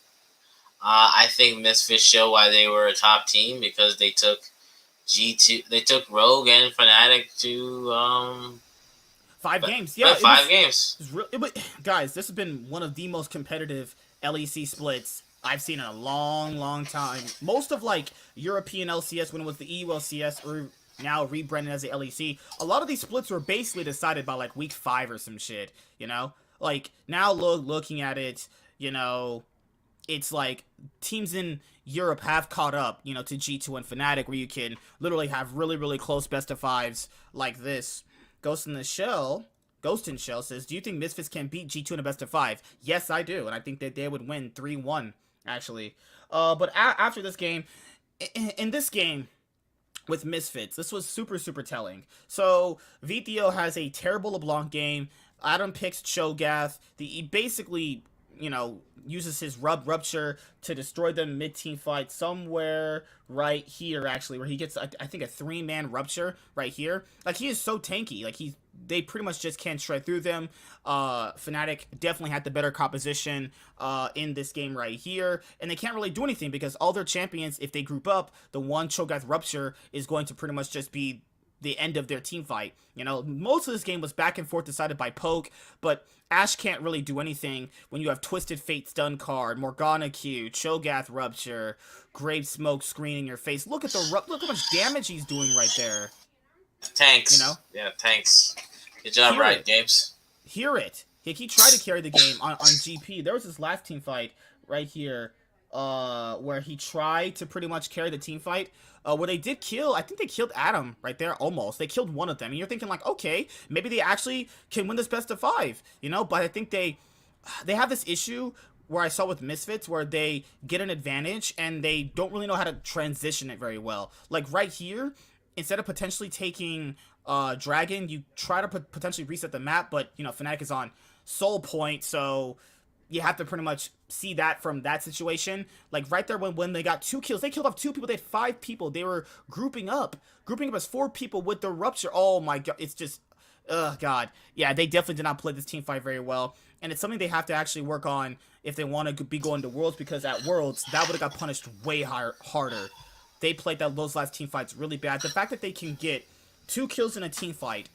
Speaker 2: I think Misfits show why they were a top team because they took Rogue and Fnatic to
Speaker 1: 5 games. Yeah,
Speaker 2: 5 games.
Speaker 1: Guys, this has been one of the most competitive LEC splits I've seen in a long, long time. Most of, like, European LCS, when it was the EU LCS, or now rebranded as the LEC, a lot of these splits were basically decided by, like, week 5 or some shit, you know? Like, now looking at it, you know, it's like teams in Europe have caught up, you know, to G2 and Fnatic, where you can literally have really, really close best of 5s like this. Ghost in Shell says, do you think Misfits can beat G2 in a best of 5? Yes, I do, and I think that they would win 3-1, actually. But after this game, in this game with Misfits, this was super, super telling. So, VTO has a terrible LeBlanc game. Adam picks Cho'Gath. He basically, you know, uses his rupture to destroy them mid-team fight somewhere right here, actually, where he gets, I think, a 3-man rupture right here. Like, he is so tanky. Like, they pretty much just can't shred through them. Fnatic definitely had the better composition in this game right here, and they can't really do anything because all their champions, if they group up, the one Cho'Gath rupture is going to pretty much just be the end of their team fight. You know, most of this game was back and forth decided by poke, but Ashe can't really do anything when you have Twisted Fate stun card, Morgana Q, Cho'Gath rupture, Grave Smoke screening your face. Look at look how much damage he's doing right there.
Speaker 2: Tanks.
Speaker 1: You know?
Speaker 2: Yeah, tanks. Good job, Riot Games.
Speaker 1: Hear it. He tried to carry the game on GP. There was this last team fight right here where he tried to pretty much carry the team fight. Where they did kill, I think they killed Adam right there, almost. They killed one of them, and you're thinking, like, okay, maybe they actually can win this best of 5, you know? But I think they have this issue where I saw with Misfits where they get an advantage, and they don't really know how to transition it very well. Like, right here, instead of potentially taking Dragon, you try to potentially reset the map, but, you know, Fnatic is on Soul Point, so you have to pretty much see that from that situation. Like, right there when they got 2 kills, they killed off 2 people, they had 5 people. They were grouping up as 4 people with the rupture. Oh my god, it's just, god. Yeah, they definitely did not play this team fight very well, and it's something they have to actually work on if they want to be going to Worlds, because at Worlds, that would have got punished way harder. They played those last team fights really bad. The fact that they can get 2 kills in a team fight,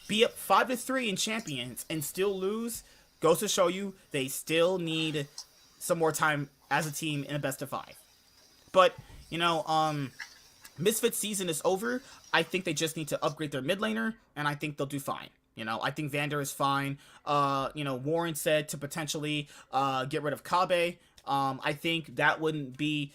Speaker 1: be up 5-3 in Champions, and still lose, goes to show you they still need some more time as a team in a best of 5. But, you know, Misfits season is over. I think they just need to upgrade their mid laner, and I think they'll do fine. You know, I think Vander is fine. You know, Warren said to potentially get rid of Kabe. I think that wouldn't be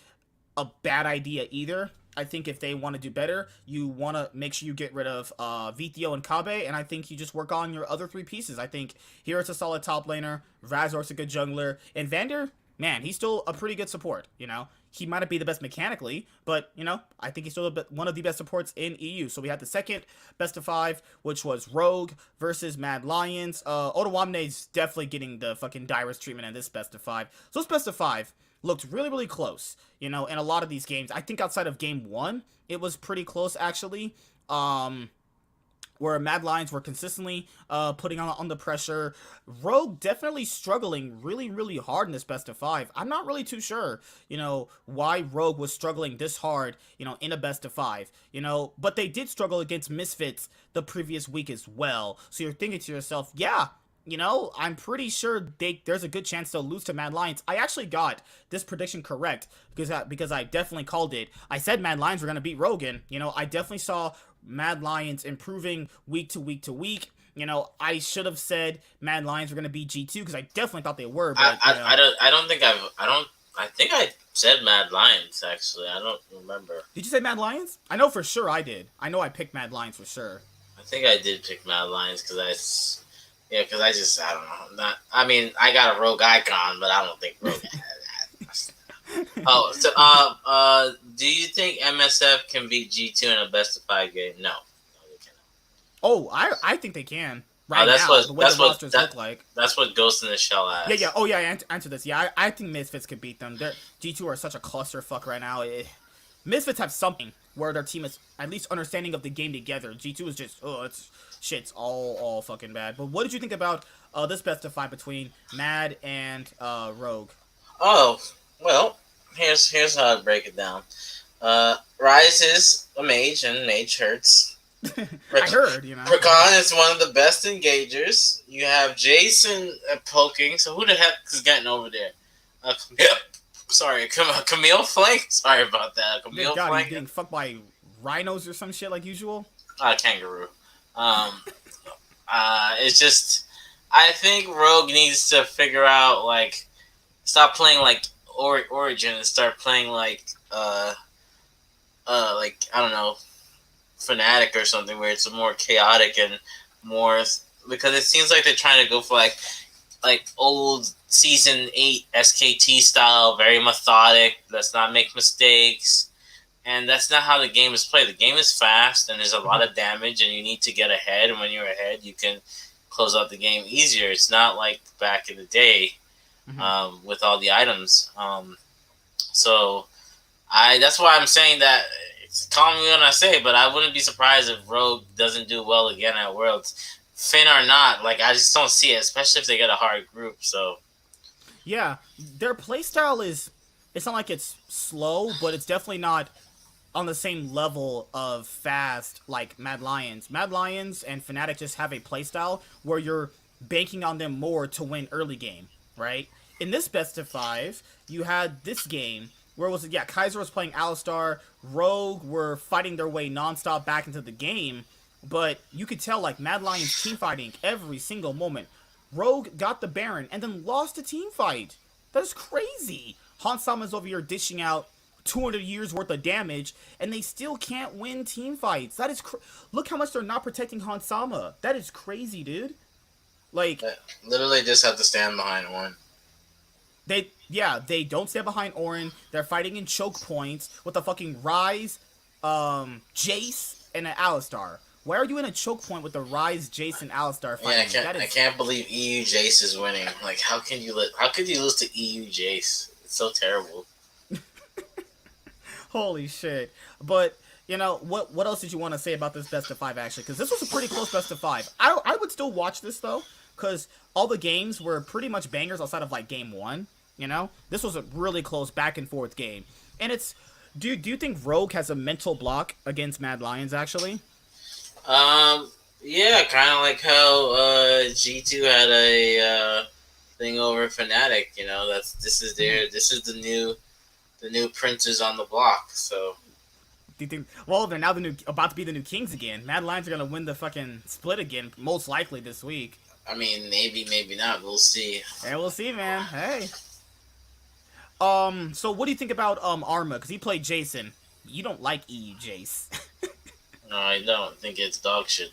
Speaker 1: a bad idea either. I think if they want to do better, you want to make sure you get rid of VTO and Kabe, and I think you just work on your other 3 pieces. I think Hero's a solid top laner, Razor's a good jungler, and Vander, man, he's still a pretty good support, you know? He might not be the best mechanically, but, you know, I think he's still one of the best supports in EU. So we had the second best of 5, which was Rogue versus Mad Lions. Ottawamne's definitely getting the fucking direst treatment in this best of 5. So this best of 5 looked really, really close, you know, in a lot of these games. I think outside of game 1, it was pretty close, actually, where Mad Lions were consistently putting on the pressure. Rogue definitely struggling really, really hard in this best of 5. I'm not really too sure, you know, why Rogue was struggling this hard, you know, in a best of 5, you know, but they did struggle against Misfits the previous week as well. So you're thinking to yourself, yeah, I'm pretty sure there's a good chance they'll lose to Mad Lions. I actually got this prediction correct because I definitely called it. I said Mad Lions were going to beat Rogan. I definitely saw Mad Lions improving week to week to week. I should have said Mad Lions were going to beat G2 because I definitely thought they were. But
Speaker 2: I think I said Mad Lions, actually. I don't remember.
Speaker 1: Did you say Mad Lions? I know for sure I did. I know I picked Mad Lions for sure.
Speaker 2: I think I did pick Mad Lions because I don't know. I got a Rogue Icon, but I don't think Rogue Oh, so, do you think MSF can beat G2 in a best-of-5 game? No, they cannot.
Speaker 1: Oh, I think they can. Right now, the way the rosters look like.
Speaker 2: That's what Ghost in the Shell asked.
Speaker 1: Yeah. Oh, yeah, answer this. Yeah, I think Misfits could beat them. G2 are such a clusterfuck right now. Misfits have something where their team is at least understanding of the game together. G2 is just, shit's all fucking bad. But what did you think about this best-of-5 between Mad and Rogue?
Speaker 2: Oh, well, here's how I break it down. Rise is a mage, and mage hurts.
Speaker 1: I heard,
Speaker 2: Rakan is one of the best engagers. You have Jason poking. So who the heck is getting over there? Camille Flank. Sorry about that. Camille Flank.
Speaker 1: He's getting fucked by rhinos or some shit like usual.
Speaker 2: Kangaroo. It's just, I think Rogue needs to figure out, stop playing like Origin and start playing like I don't know, Fnatic or something, where it's more chaotic and more, because it seems like they're trying to go for like old Season 8 SKT style, very methodic, let's not make mistakes, and that's not how the game is played. The game is fast and there's a lot of damage and you need to get ahead, and when you're ahead you can close out the game easier. It's not like back in the day with all the items. So that's why I'm saying that. Call me when I say, but I wouldn't be surprised if Rogue doesn't do well again at Worlds. Finn or not, I just don't see it, especially if they get a hard group. So,
Speaker 1: yeah, their playstyle it's not like it's slow, but it's definitely not on the same level of fast like Mad Lions. Mad Lions and Fnatic just have a playstyle where you're banking on them more to win early game, right? In this best-of-5, you had this game. Where was it? Yeah, Kaiser was playing Alistar. Rogue were fighting their way nonstop back into the game. But you could tell, Mad Lions team fighting every single moment. Rogue got the Baron and then lost a team fight. That is crazy. Hansama's over here dishing out 200 years worth of damage, and they still can't win team fights. That is look how much they're not protecting Hansama. That is crazy, dude.
Speaker 2: Literally just have to stand behind one.
Speaker 1: They don't stand behind Orin. They're fighting in choke points with a fucking Ryze, Jace, and an Alistar. Why are you in a choke point with the Ryze, Jace, and Alistar fighting?
Speaker 2: Yeah, I can't believe EU Jace is winning. How could you lose to EU Jace? It's so terrible.
Speaker 1: Holy shit. But, what else did you want to say about this best-of-5, actually? Because this was a pretty close best-of-5. I would still watch this, though, because all the games were pretty much bangers outside of, game 1. This was a really close back and forth game. And do you think Rogue has a mental block against Mad Lions, actually?
Speaker 2: Yeah, kind of like how G2 had a thing over Fnatic. This is the new princes on the block. So
Speaker 1: do you think? Well, they're now about to be the new kings again. Mad Lions are gonna win the fucking split again, most likely this week.
Speaker 2: I mean, maybe not. We'll see.
Speaker 1: Yeah, we'll see, man. Hey. So what do you think about Arma? Because he played Jason. You don't like EU Jace.
Speaker 2: No, I don't. Think it's dog shit.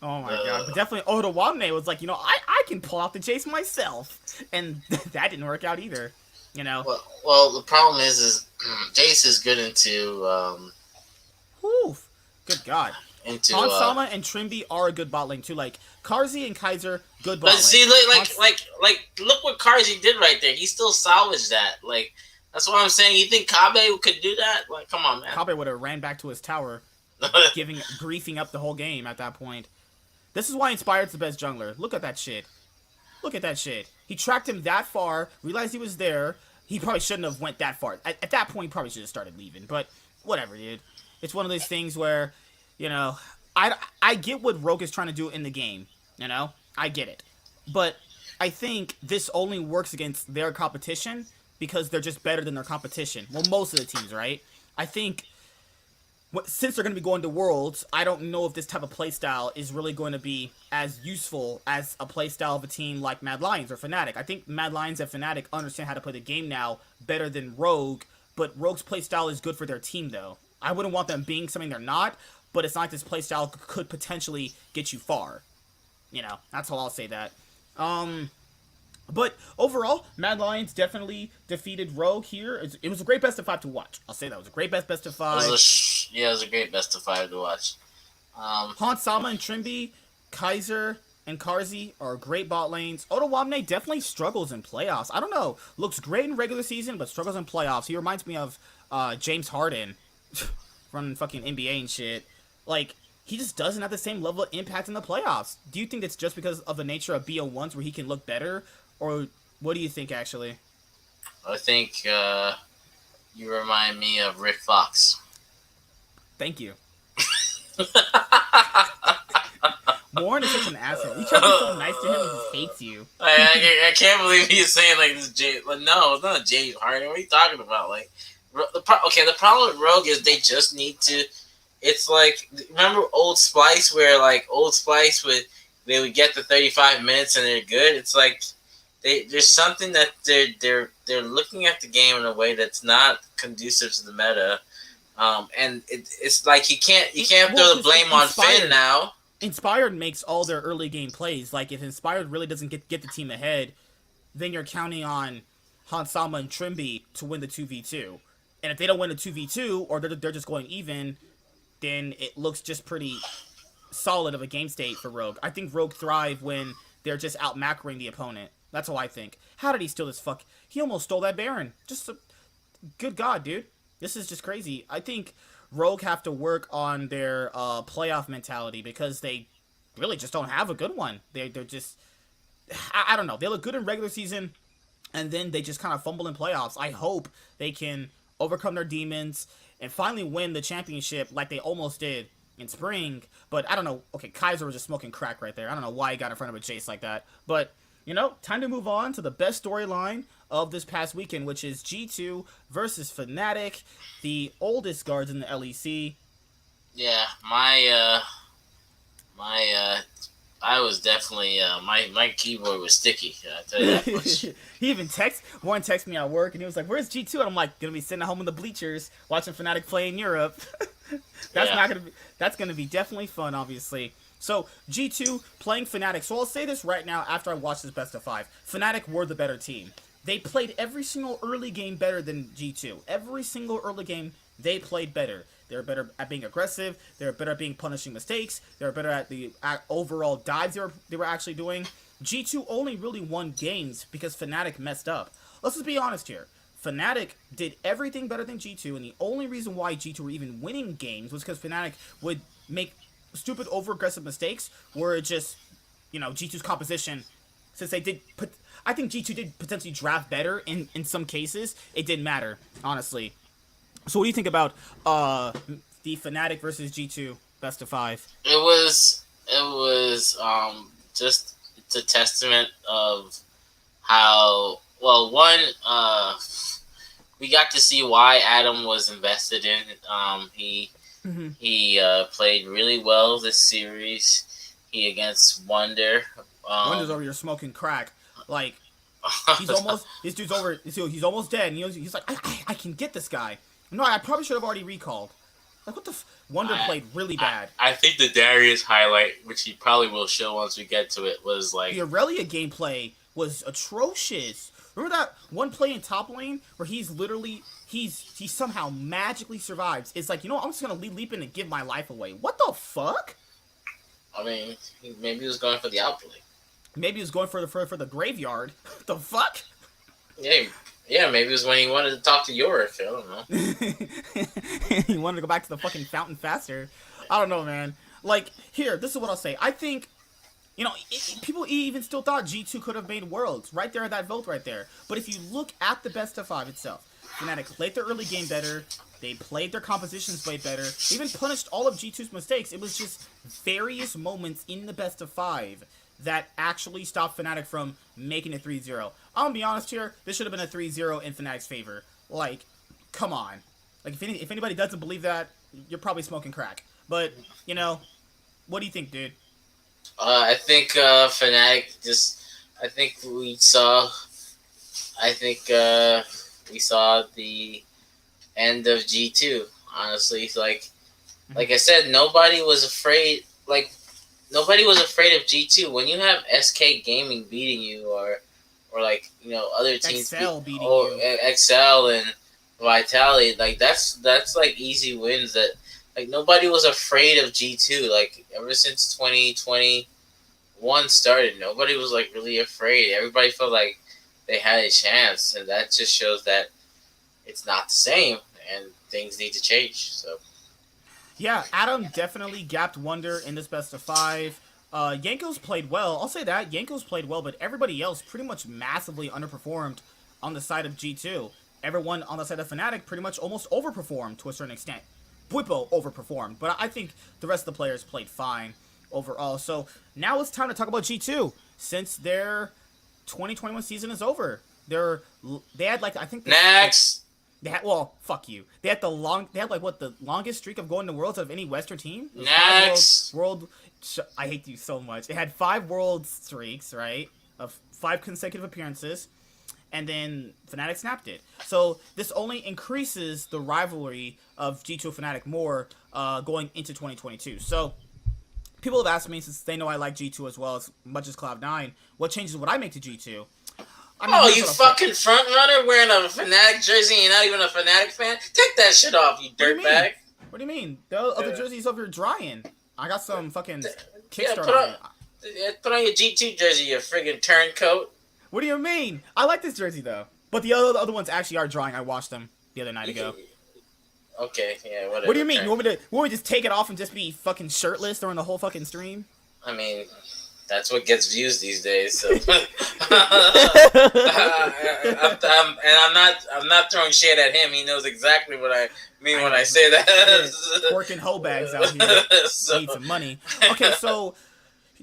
Speaker 1: Oh my god. But definitely Odawane was like, I can pull out the Jace myself. And that didn't work out either.
Speaker 2: Well, the problem is Jace is good into
Speaker 1: Oof. Good god. Hansama and Trimby are a good bot lane too. Karzi and Kaiser, good bot lane.
Speaker 2: But see, look what Karzi did right there. He still salvaged that. That's what I'm saying. You think Kabe could do that? Come on, man.
Speaker 1: Kabe would have ran back to his tower, griefing up the whole game at that point. This is why Inspired's the best jungler. Look at that shit. He tracked him that far, realized he was there. He probably shouldn't have went that far. At that point, he probably should have started leaving. But whatever, dude. It's one of those things where, I get what Rogue is trying to do in the game. I get it. But I think this only works against their competition because they're just better than their competition. Well, most of the teams, right? I think since they're going to be going to Worlds, I don't know if this type of playstyle is really going to be as useful as a playstyle of a team like Mad Lions or Fnatic. I think Mad Lions and Fnatic understand how to play the game now better than Rogue, but Rogue's playstyle is good for their team, though. I wouldn't want them being something they're not, but it's not like this playstyle could potentially get you far. You know, that's how I'll say that. But overall, Mad Lions definitely defeated Rogue here. It was a great best of 5 to watch. I'll say that. It was a great best of 5.
Speaker 2: It was a great best of 5 to watch.
Speaker 1: Han Sama and Trimby, Kaiser, and Karzi are great bot lanes. Otawamne definitely struggles in playoffs. I don't know. Looks great in regular season, but struggles in playoffs. He reminds me of James Harden running fucking NBA and shit. Like, he just doesn't have the same level of impact in the playoffs. Do you think that's just because of the nature of BO1s where he can look better? Or what do you think, actually?
Speaker 2: I think you remind me of Rick Fox.
Speaker 1: Thank you. Warren is such an asshole. You try to be so nice to him, he just hates you.
Speaker 2: I can't believe he's saying like this. No, it's not James Harden. What are you talking about? Like, the problem with Rogue is they just need to. It's like, remember Old Spice, where like Old Spice they would get to 35 minutes and they're good. It's like there's something that they're looking at the game in a way that's not conducive to the meta. And it's like you can't throw the blame on Finn now.
Speaker 1: Inspired makes all their early game plays. Like, if Inspired really doesn't get the team ahead, then you're counting on Han Sama and Trimby to win the 2v2. And if they don't win the 2v2, or they're just going even, then it looks just pretty solid of a game state for Rogue. I think Rogue thrive when they're just out macroing the opponent. That's how I think. How did he steal this fuck? He almost stole that Baron. Good God, dude. This is just crazy. I think Rogue have to work on their playoff mentality because they really just don't have a good one. They're just... I don't know. They look good in regular season, and then they just kind of fumble in playoffs. I hope they can overcome their demons and finally win the championship like they almost did in spring. But I don't know. Okay, Kaiser was just smoking crack right there. I don't know why he got in front of a Jace like that. But, you know, time to move on to the best storyline of this past weekend, which is G2 versus Fnatic, the oldest guards in the LEC.
Speaker 2: Yeah, I was definitely my keyboard was sticky. I tell you that much.
Speaker 1: He even texted me at work, and he was like, "Where's G2?" And I'm like, "Gonna be sitting at home in the bleachers watching Fnatic play in Europe." That's gonna be definitely fun, obviously. So G2 playing Fnatic. So I'll say this right now after I watch this best of 5. Fnatic were the better team. They played every single early game better than G2. Every single early game, they played better. They were better at being aggressive. They were better at punishing mistakes. They were better at the overall dives they were actually doing. G2 only really won games because Fnatic messed up. Let's just be honest here. Fnatic did everything better than G2, and the only reason why G2 were even winning games was because Fnatic would make stupid over-aggressive mistakes where it just, you know, G2's composition, since they did put... I think G2 did potentially draft better in some cases. It didn't matter, honestly. So what do you think about the Fnatic versus G2 best of 5?
Speaker 2: It was just it's a testament of how well we got to see why Adam was invested in. He played really well this series. He against Wonder.
Speaker 1: Wonder's over here smoking crack. Like, he's almost dead, and he's like, I can get this guy. No, I probably should have already recalled. Like, what the Wonder played really bad.
Speaker 2: I think the Darius highlight, which he probably will show once we get to it, was like...
Speaker 1: The Aurelia gameplay was atrocious. Remember that one play in top lane where he's literally... He somehow magically survives. It's like, you know what, I'm just going to leap in and give my life away. What the fuck?
Speaker 2: I mean, maybe he was going for the outplay.
Speaker 1: Maybe he was going for the graveyard. The fuck?
Speaker 2: Yeah, maybe it was when he wanted to talk to Yorick. I don't know.
Speaker 1: He wanted to go back to the fucking fountain faster. I don't know, man. Like, here, this is what I'll say. I think, you know, people even still thought G2 could have made Worlds. Right there at that vote right there. But if you look at the best of 5 itself, Fnatic played their early game better. They played their compositions way better. They even punished all of G2's mistakes. It was just various moments in the best of 5 that actually stopped Fnatic from making it 3-0. I'm gonna be honest here, this should have been a 3-0 in Fnatic's favor. Like, come on. Like, if anybody doesn't believe that, you're probably smoking crack. But, what do you think, dude?
Speaker 2: I think Fnatic just. I think we saw. I think we saw the end of G2. Honestly, like I said, nobody was afraid. Like, nobody was afraid of G2 when you have SK Gaming beating you, or other teams
Speaker 1: beating you,
Speaker 2: Excel and Vitality. Like, that's like easy wins that. Like, nobody was afraid of G2. Like, ever since 2021 started, nobody was, like, really afraid. Everybody felt like they had a chance, and that just shows that it's not the same, and things need to change, so.
Speaker 1: Yeah, Adam definitely gapped Wonder in this best of 5. Yanko's played well. I'll say that. Yanko's played well, but everybody else pretty much massively underperformed on the side of G2. Everyone on the side of Fnatic pretty much almost overperformed to a certain extent. Bwipo overperformed, but I think the rest of the players played fine overall. So now it's time to talk about G2, since their 2021 season is over. They had like, I think
Speaker 2: next.
Speaker 1: They had, well, fuck you. They had the longest streak of going to Worlds of any Western team.
Speaker 2: Next.
Speaker 1: I hate you so much. It had 5 World streaks, right, of 5 consecutive appearances. And then Fnatic snapped it. So this only increases the rivalry of G2 and Fnatic more going into 2022. So people have asked me, since they know I like G2 as well as much as Cloud9, what changes would I make to G2? I mean,
Speaker 2: you fucking front runner wearing a Fnatic jersey and you're not even a Fnatic fan? Take that shit off, you dirtbag.
Speaker 1: What do you mean? The other jerseys over here drying. I got some fucking Kickstarter.
Speaker 2: Put on your G2 jersey, you friggin' turncoat.
Speaker 1: What do you mean? I like this jersey, though. But the other ones actually are drying. I washed them the other night ago.
Speaker 2: Okay, yeah, whatever.
Speaker 1: What do you mean? You want me to just take it off and just be fucking shirtless during the whole fucking stream?
Speaker 2: I mean, that's what gets views these days, so. I'm not throwing shade at him. He knows exactly what I mean when I say that.
Speaker 1: Working hoe bags out here. Need some money. Okay, so...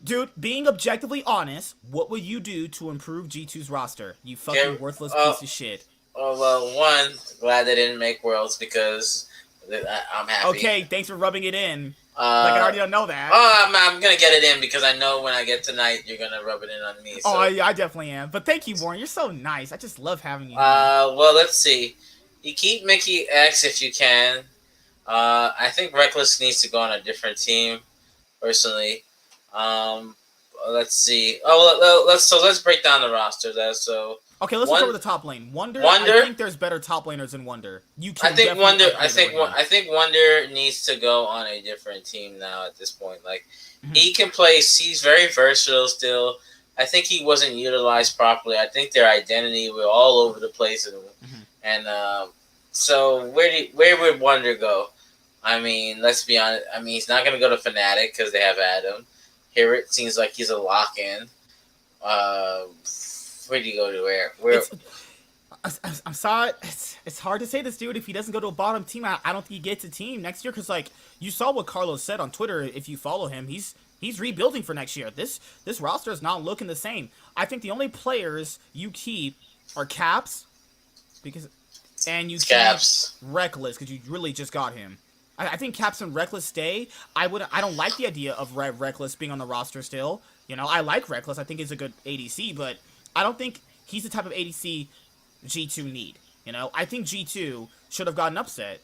Speaker 1: Dude, being objectively honest, what would you do to improve G2's roster? You fucking worthless piece of shit.
Speaker 2: Oh, well, one, glad they didn't make Worlds because I'm happy.
Speaker 1: Okay, thanks for rubbing it in. Like, I already don't know that.
Speaker 2: Oh, I'm going to get it in because I know when I get tonight, you're going to rub it in on me. So.
Speaker 1: Oh, I definitely am. But thank you, Warren. You're so nice. I just love having you.
Speaker 2: Well, let's see. You keep Mickey X if you can. I think Reckless needs to go on a different team, personally. Let's see. Let's break down the roster there. So
Speaker 1: okay, let's start with the top lane. Wonder. I think there's better top laners than Wonder. I think
Speaker 2: Wonder needs to go on a different team now at this point. Like he can play. He's very versatile still. I think he wasn't utilized properly. I think their identity were all over the place, and so where would Wonder go? I mean, let's be honest. I mean, he's not going to go to Fnatic because they have Adam. Here it seems like he's a lock-in. Where do you go to? Where?
Speaker 1: I'm sorry. It's hard to say this, dude. If he doesn't go to a bottom team, I don't think he gets a team next year. Because like you saw what Carlos said on Twitter. If you follow him, he's rebuilding for next year. This roster is not looking the same. I think the only players you keep are Caps, and you keep Reckless because you really just got him. I think Caps and Reckless stay. I don't like the idea of Reckless being on the roster still. You know, I like Reckless. I think he's a good ADC, but I don't think he's the type of ADC G2 need. You know, I think G2 should have gotten Upset,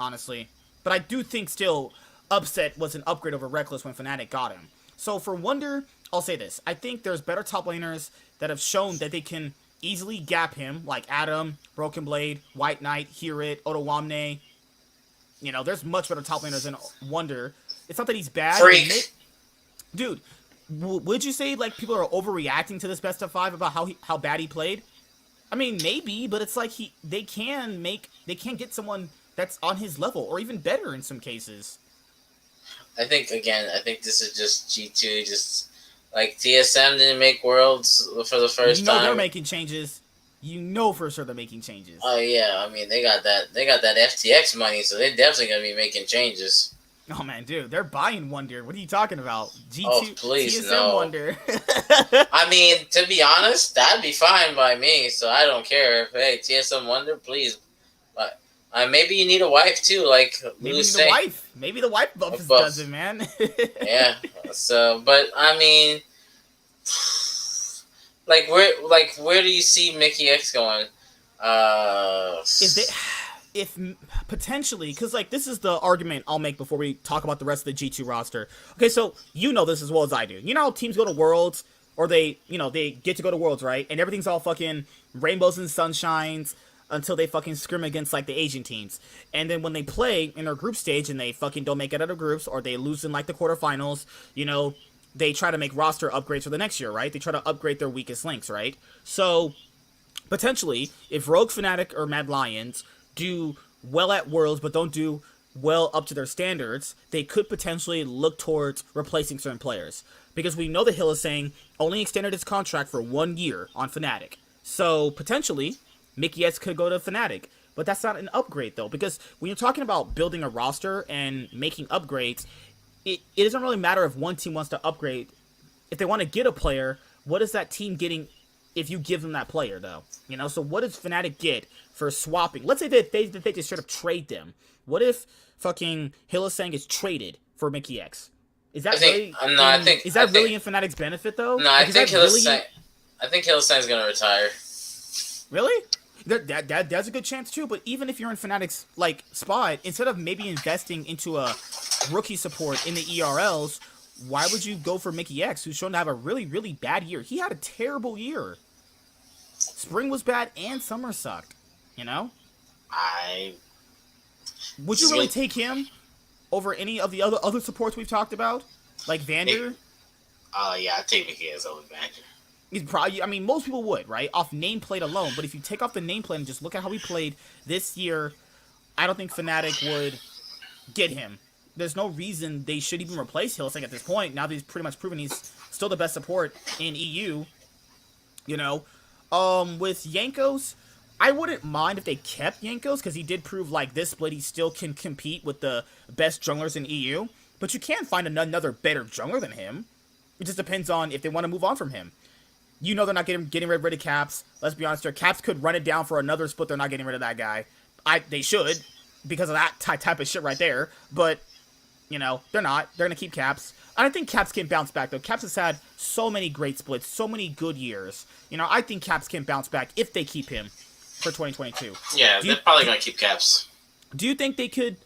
Speaker 1: honestly. But I do think still Upset was an upgrade over Reckless when Fnatic got him. So for Wonder, I'll say this. I think there's better top laners that have shown that they can easily gap him, like Adam, Broken Blade, White Knight, Herit, Otawamne. You know, there's much better top laners than Wonder. It's not that he's bad.
Speaker 2: Freak.
Speaker 1: Dude, would you say, like, people are overreacting to this best of 5 about how bad he played? I mean, maybe, but it's like they can get someone that's on his level, or even better in some cases.
Speaker 2: I think this is just G2, just, like, TSM didn't make Worlds for the first time.
Speaker 1: They're making changes. You know for sure they're making changes.
Speaker 2: Oh yeah, I mean they got that FTX money, so they're definitely gonna be making changes.
Speaker 1: Oh man, dude, they're buying Wonder. What are you talking about? G2
Speaker 2: Oh, please,
Speaker 1: TSM
Speaker 2: no.
Speaker 1: Wonder.
Speaker 2: I mean, to be honest, that'd be fine by me, so I don't care. Hey, TSM Wonder, please. But maybe you need a wife too, like
Speaker 1: Maybe
Speaker 2: Lou
Speaker 1: you need a
Speaker 2: say.
Speaker 1: wife. Maybe the wife buff does it, man.
Speaker 2: Yeah. So, but I mean, where do you see Mickey X going?
Speaker 1: If potentially, because like this is the argument I'll make before we talk about the rest of the G2 roster. Okay, so you know this as well as I do. You know how teams go to Worlds, or they get to go to Worlds, right? And everything's all fucking rainbows and sunshines until they fucking scrim against like the Asian teams. And then when they play in their group stage and they fucking don't make it out of groups, or they lose in like the quarterfinals, they try to make roster upgrades for the next year, right? They try to upgrade their weakest links, right? So potentially, if Rogue, Fnatic, or Mad Lions do well at Worlds but don't do well up to their standards, they could potentially look towards replacing certain players. Because we know that Hill is saying only extended his contract for 1 year on Fnatic. So potentially, Mickey S could go to Fnatic. But that's not an upgrade though, because when you're talking about building a roster and making upgrades, it doesn't really matter if one team wants to upgrade. If they want to get a player, what is that team getting if you give them that player, though? So what does Fnatic get for swapping? Let's say that they just straight up trade them. What if fucking Hylissang is traded for Mickey X? Is that really in Fnatic's benefit, though?
Speaker 2: No, I think Hylissang's going to retire.
Speaker 1: Really? That's a good chance, too. But even if you're in Fnatic's spot, instead of maybe investing into a rookie support in the ERLs, why would you go for Mickey X, who's shown to have a really, really bad year? He had a terrible year. Spring was bad and summer sucked. Would you really take him over any of the other supports we've talked about? Like Vander?
Speaker 2: Yeah, I'd take Mickey X over Vander.
Speaker 1: He's probably, most people would, right? Off nameplate alone. But if you take off the nameplate and just look at how he played this year, I don't think Fnatic would get him. There's no reason they should even replace Hylissang at this point. Now that he's pretty much proven he's still the best support in EU. With Jankos, I wouldn't mind if they kept Jankos, because he did prove this split he still can compete with the best junglers in EU. But you can't find another better jungler than him. It just depends on if they want to move on from him. They're not getting rid of Caps. Let's be honest, Caps could run it down for another split. They're not getting rid of that guy. They should, because of that type of shit right there. But they're not. They're going to keep Caps. I think Caps can bounce back, though. Caps has had so many great splits, so many good years. I think Caps can bounce back if they keep him for 2022.
Speaker 2: Yeah, they're probably going to keep Caps.
Speaker 1: Do you think they could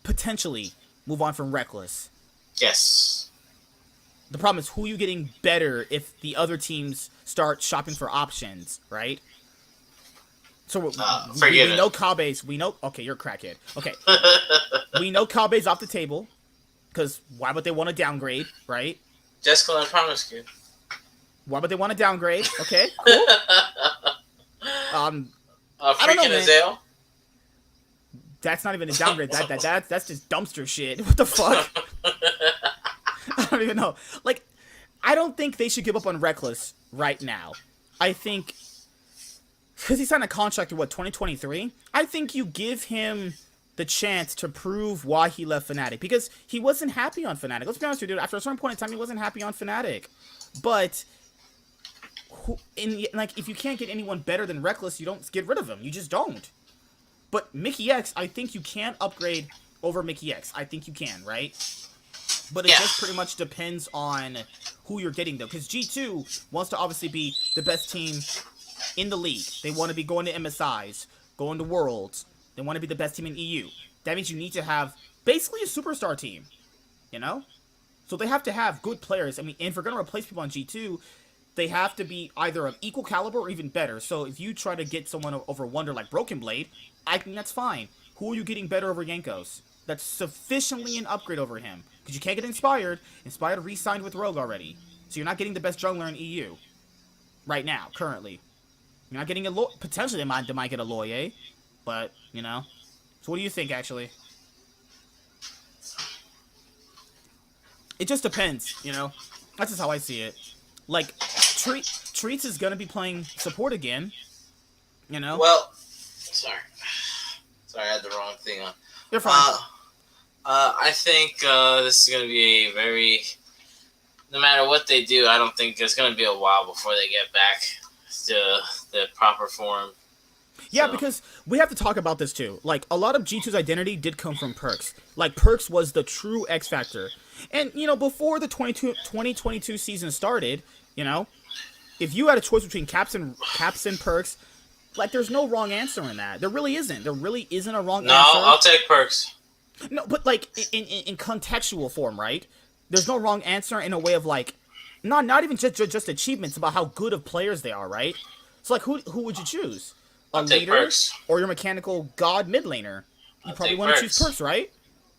Speaker 1: potentially move on from Reckless?
Speaker 2: Yes.
Speaker 1: The problem is, who are you getting better if the other teams start shopping for options, right? So we know Kabe's. Okay, you're a crackhead. Okay. We know Kabe's off the table, because why would they want to downgrade, right?
Speaker 2: Just because I promised you.
Speaker 1: Why would they want to downgrade? Okay, cool. I don't know, man. That's not even a downgrade. That's just dumpster shit. What the fuck? I don't even know. I don't think they should give up on Reckless right now. I think, because he signed a contract in 2023? I think you give him the chance to prove why he left Fnatic, because he wasn't happy on Fnatic. Let's be honest with you, dude. After a certain point in time, he wasn't happy on Fnatic. But if you can't get anyone better than Reckless, you don't get rid of him. You just don't. But Mickey X, I think you can upgrade over Mickey X. I think you can, right? But it just pretty much depends on who you're getting, though. Because G2 wants to obviously be the best team in the league. They want to be going to MSIs, going to Worlds. They want to be the best team in EU. That means you need to have basically a superstar team, So they have to have good players. And if we're going to replace people on G2, they have to be either of equal caliber or even better. So if you try to get someone over Wonder like Broken Blade, I think that's fine. Who are you getting better over Jankos? That's sufficiently an upgrade over him. Because you can't get Inspired. Inspired re-signed with Rogue already. So you're not getting the best jungler in EU. Right now, currently. You're not getting a potentially they might get a Loye. But, So what do you think, actually? It just depends, That's just how I see it. Treats is going to be playing support again.
Speaker 2: Well, sorry. Sorry, I had the wrong thing on.
Speaker 1: You're fine.
Speaker 2: I think this is going to be a very. No matter what they do, I don't think it's going to be a while before they get back to the proper form.
Speaker 1: Yeah, because we have to talk about this too. Like, a lot of G2's identity did come from Perks. Like, Perks was the true X factor. And, before the 2022 season started, if you had a choice between Caps and Perks, like, there's no wrong answer in that. There really isn't. There really isn't a wrong answer.
Speaker 2: No, I'll take Perks.
Speaker 1: No, but, like, in contextual form, right? There's no wrong answer in a way of, like, not even just achievements, about how good of players they are, right? So, like, who would you choose? A leader
Speaker 2: Perks.
Speaker 1: Or your mechanical god mid laner? You probably want to choose Perks, right?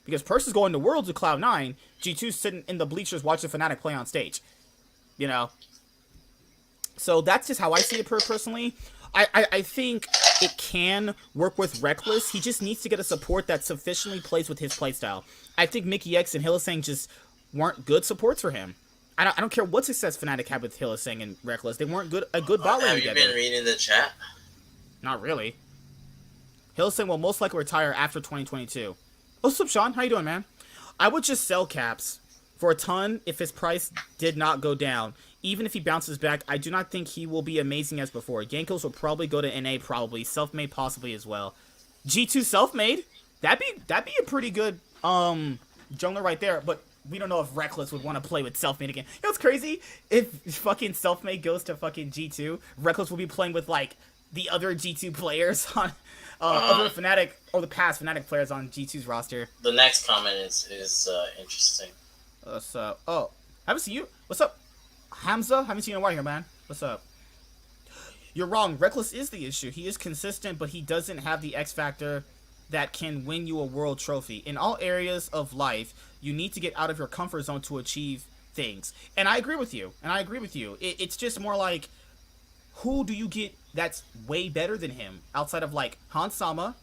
Speaker 1: Because Perks is going to Worlds with Cloud9. G2's sitting in the bleachers watching Fnatic play on stage. So that's just how I see it personally. I think it can work with Reckless. He just needs to get a support that sufficiently plays with his playstyle. I think Mickey X and Hylissang just weren't good supports for him. I don't care what success Fnatic had with Hylissang and Reckless. They weren't a good bot lane together.
Speaker 2: Have you been reading the chat?
Speaker 1: Not really. Hylissang will most likely retire after 2022. What's up, Sean? How you doing, man? I would just sell Caps for a ton if his price did not go down. Even if he bounces back, I do not think he will be amazing as before. Yankos will probably go to NA, probably. Self-made possibly as well. G2 self-made? That'd be a pretty good jungler right there, but we don't know if Reckless would want to play with Selfmade again. You know what's crazy? If fucking Selfmade goes to fucking G2, Reckless will be playing with, like, the other G2 players on other Fnatic, or the past Fnatic players on G2's roster.
Speaker 2: The next comment is interesting.
Speaker 1: What's up? Oh, haven't seen you. What's up? Hamza? Haven't seen you in a while here, man. What's up? You're wrong. Reckless is the issue. He is consistent, but he doesn't have the X factor that can win you a world trophy. In all areas of life, you need to get out of your comfort zone to achieve things. And I agree with you. It's just more like, who do you get that's way better than him outside of, like, Hans Sama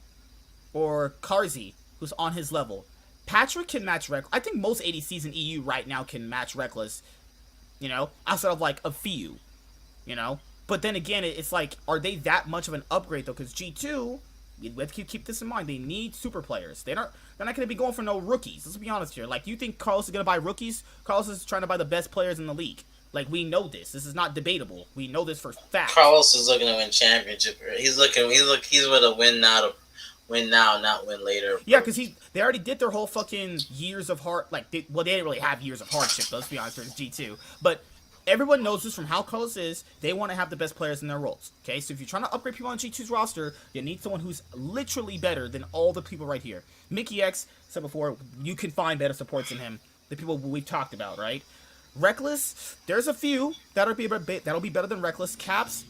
Speaker 1: or Karzi, who's on his level? Patrick can match Reckless. I think most ADCs in EU right now can match Reckless, outside of, like, a few, But then again, it's like, are they that much of an upgrade, though? Because G2, we have to keep this in mind, they need super players. They're not going to be going for no rookies. Let's be honest here. Like, you think Carlos is going to buy rookies? Carlos is trying to buy the best players in the league. Like, we know this. This is not debatable. We know this for fact.
Speaker 2: Carlos is looking to win championship. He's with a win now, not win later.
Speaker 1: Yeah, because they already did their whole fucking years of hard. Like, they didn't really have years of hardship. Let's be honest, there's G2. But everyone knows this from how Carlos is. They want to have the best players in their roles. Okay, so if you're trying to upgrade people on G2's roster, you need someone who's literally better than all the people right here. Mickey X said before, you can find better supports than him. The people we've talked about, right? Reckless, there's a few that'll be better than Reckless. Caps,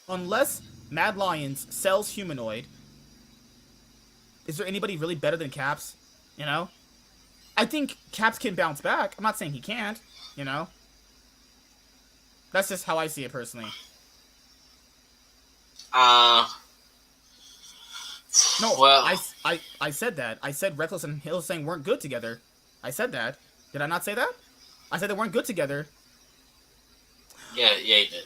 Speaker 1: unless Mad Lions sells Humanoid, is there anybody really better than Caps? I think Caps can bounce back. I'm not saying he can't. That's just how I see it personally. No, well, I said that. I said Reckless and Hylissang weren't good together. I said that. Did I not say that? I said they weren't good together.
Speaker 2: Yeah, you did.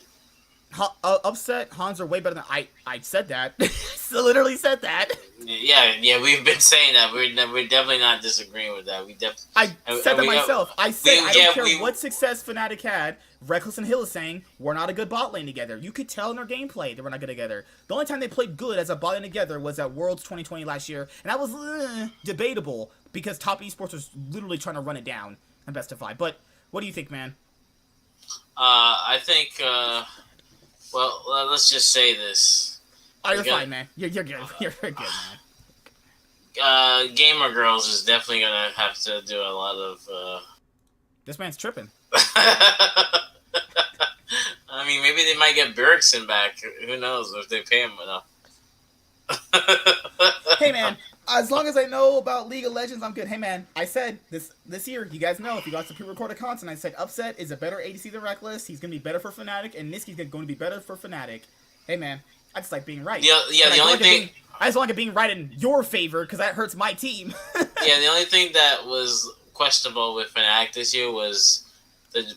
Speaker 1: Upset, Hans are way better than I said that. I literally said that.
Speaker 2: Yeah, we've been saying that. We're definitely not disagreeing with that.
Speaker 1: I said that myself. I said I don't care what success Fnatic had. Reckless and Hylissang were not a good bot lane together. You could tell in their gameplay they were not good together. The only time they played good as a bot lane together was at Worlds 2020 last year, and that was debatable because Top Esports was literally trying to run it down in Best of 5. But what do you think, man?
Speaker 2: I think. Well, let's just say this.
Speaker 1: Oh, you're fine, man. You're good. You're good, man.
Speaker 2: Gamer Girls is definitely gonna have to do a lot of.
Speaker 1: This man's tripping.
Speaker 2: I mean, maybe they might get Bergson back. Who knows if they pay him enough?
Speaker 1: Hey, man. As long as I know about League of Legends, I'm good. Hey, man. I said this year, you guys know, if you got some pre-recorded content, I said Upset is a better ADC than Reckless. He's going to be better for Fnatic, and Niski's going to be better for Fnatic. Hey, man. I just like being right.
Speaker 2: Yeah. The only thing
Speaker 1: I just like it being right in your favor because that hurts my team.
Speaker 2: Yeah, the only thing that was questionable with Fnatic this year was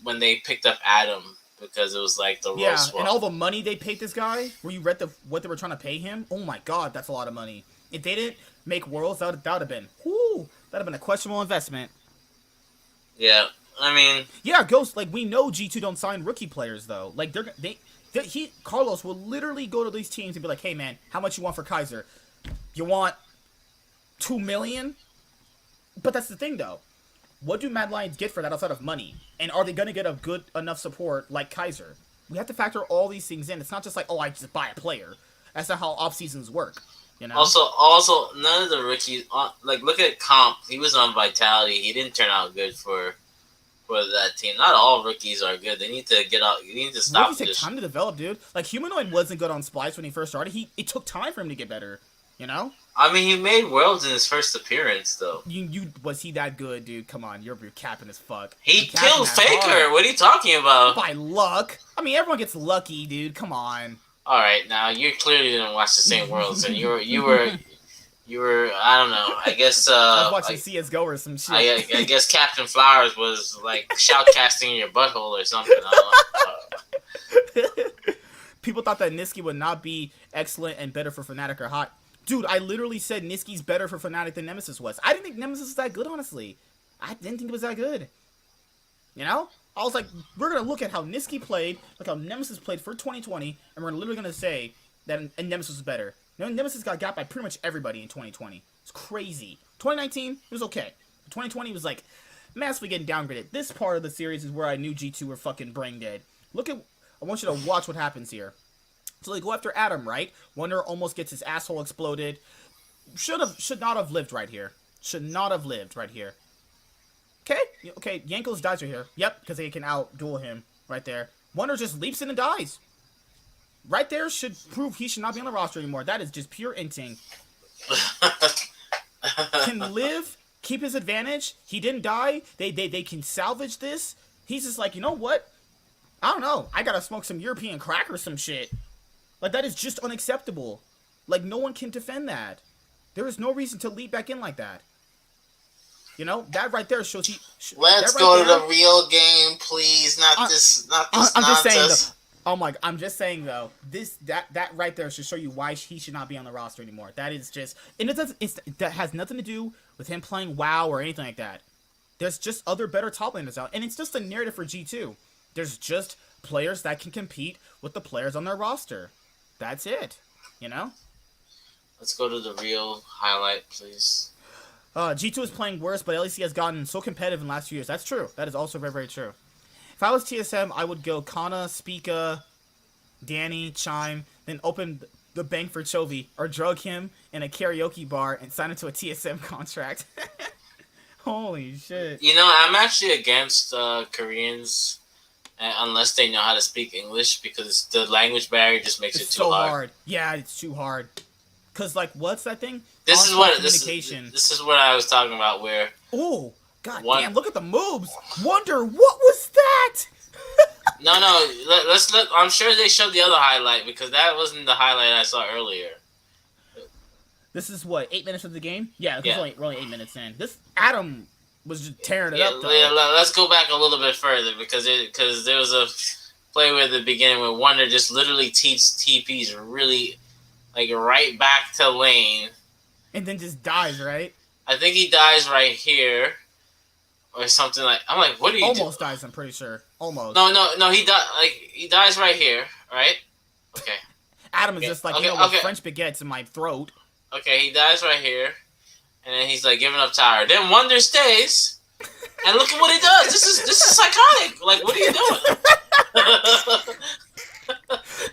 Speaker 2: when they picked up Adam because it was like the role swap.
Speaker 1: And all the money they paid this guy. Where you read what they were trying to pay him? Oh my god, that's a lot of money. If they didn't make Worlds, that would have been, that'd have been a questionable investment.
Speaker 2: Yeah, I mean,
Speaker 1: yeah, Ghost. Like we know G2 don't sign rookie players though. Like Carlos will literally go to these teams and be like, "Hey man, how much you want for Kaiser? You want 2 million?" But that's the thing though. What do Mad Lions get for that outside of money? And are they gonna get a good enough support like Kaiser? We have to factor all these things in. It's not just like, I just buy a player. That's not how off seasons work. You know.
Speaker 2: Also, none of the rookies. Like, look at Comp. He was on Vitality. He didn't turn out good for that team. Not all rookies are good. They need to get out. You need to stop.
Speaker 1: Rookies take time to develop, dude. Like Humanoid wasn't good on Splice when he first started. It took time for him to get better. You know.
Speaker 2: I mean, he made Worlds in his first appearance, though.
Speaker 1: Was he that good, dude? Come on, you're capping as fuck.
Speaker 2: He killed Faker. Hard. What are you talking about?
Speaker 1: By luck. I mean, everyone gets lucky, dude. Come on.
Speaker 2: All right, now you clearly didn't watch the same Worlds, and you were. I don't know. I guess.
Speaker 1: I was watching CS:GO or some shit.
Speaker 2: I guess Captain Flowers was like shoutcasting in your butthole or something. I don't know.
Speaker 1: People thought that Niski would not be excellent and better for Fnatic or Hot. Dude, I literally said Niski's better for Fnatic than Nemesis was. I didn't think Nemesis was that good, honestly. I didn't think it was that good. You know? I was like, we're going to look at how Niski played, like how Nemesis played for 2020, and we're literally going to say that Nemesis was better. You know, Nemesis got got by pretty much everybody in 2020. It's crazy. 2019, it was okay. 2020 was like massively getting downgraded. This part of the series is where I knew G2 were fucking brain dead. I want you to watch what happens here. So they go after Adam, right? Wonder almost gets his asshole exploded. Should not have lived right here. Should not have lived right here. Okay, Yanko's dies right here. Yep, because they can out-duel him right there. Wonder just leaps in and dies. Right there should prove he should not be on the roster anymore. That is just pure inting. Can live, keep his advantage. He didn't die. They can salvage this. He's just like, you know what? I don't know. I gotta smoke some European crack or some shit. Like, that is just unacceptable. Like, no one can defend that. There is no reason to leap back in like that. You know, that right there shows he...
Speaker 2: Let's go to the real game, please. Not this
Speaker 1: I'm just saying, though. Oh my... I'm just saying, though. That right there should show you why he should not be on the roster anymore. That is just... And that has nothing to do with him playing WoW or anything like that. There's just other better top laners out. And it's just a narrative for G2. There's just players that can compete with the players on their roster. That's it, you know?
Speaker 2: Let's go to the real highlight, please.
Speaker 1: G2 is playing worse, but LEC has gotten so competitive in the last few years. That's true. That is also very, very true. If I was TSM, I would go Kana, Spica, Danny, Chime, then open the bank for Chovy, or drug him in a karaoke bar and sign him to a TSM contract. Holy shit.
Speaker 2: You know, I'm actually against Koreans... unless they know how to speak English, because the language barrier just makes it too
Speaker 1: so
Speaker 2: hard.
Speaker 1: Yeah, it's too hard. Cause like, what's that thing?
Speaker 2: This is what I was talking about. Where
Speaker 1: damn! Look at the moves. Wonder what was that?
Speaker 2: No. Let's look. I'm sure they showed the other highlight because that wasn't the highlight I saw earlier.
Speaker 1: This is what 8 minutes of the game. Yeah, we're only 8 minutes in. This Adam was just tearing it up. Though.
Speaker 2: Yeah, let's go back a little bit further because there was a play where at the beginning where Wonder just literally TPs really like right back to lane,
Speaker 1: and then just dies. Right?
Speaker 2: I think he dies right here, or something like. I'm like, what are you?
Speaker 1: Almost dies. I'm pretty sure. Almost.
Speaker 2: No. He dies right here. Right? Okay.
Speaker 1: Adam is just like French baguettes in my throat.
Speaker 2: Okay, he dies right here. And then he's like giving up tower. Then Wonder stays, and look at what he does. This is psychotic. Like, what are you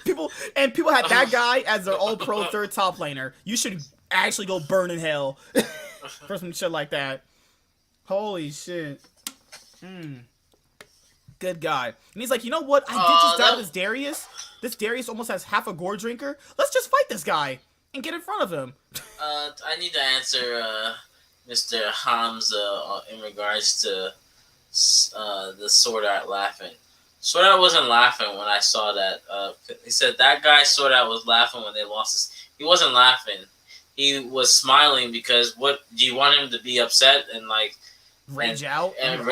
Speaker 1: doing? People had that guy as their all-pro third top laner. You should actually go burn in hell for some shit like that. Holy shit. Good guy. And he's like, you know what? I did just die with Darius. This Darius almost has half a gore drinker. Let's just fight this guy and get in front of him.
Speaker 2: I need to answer Mr. Hamza in regards to the Sword Art laughing. Sword Art wasn't laughing when I saw that. He said that guy Sword Art was laughing when they lost his... He wasn't laughing. He was smiling because what do you want him to be upset and like
Speaker 1: rage out
Speaker 2: and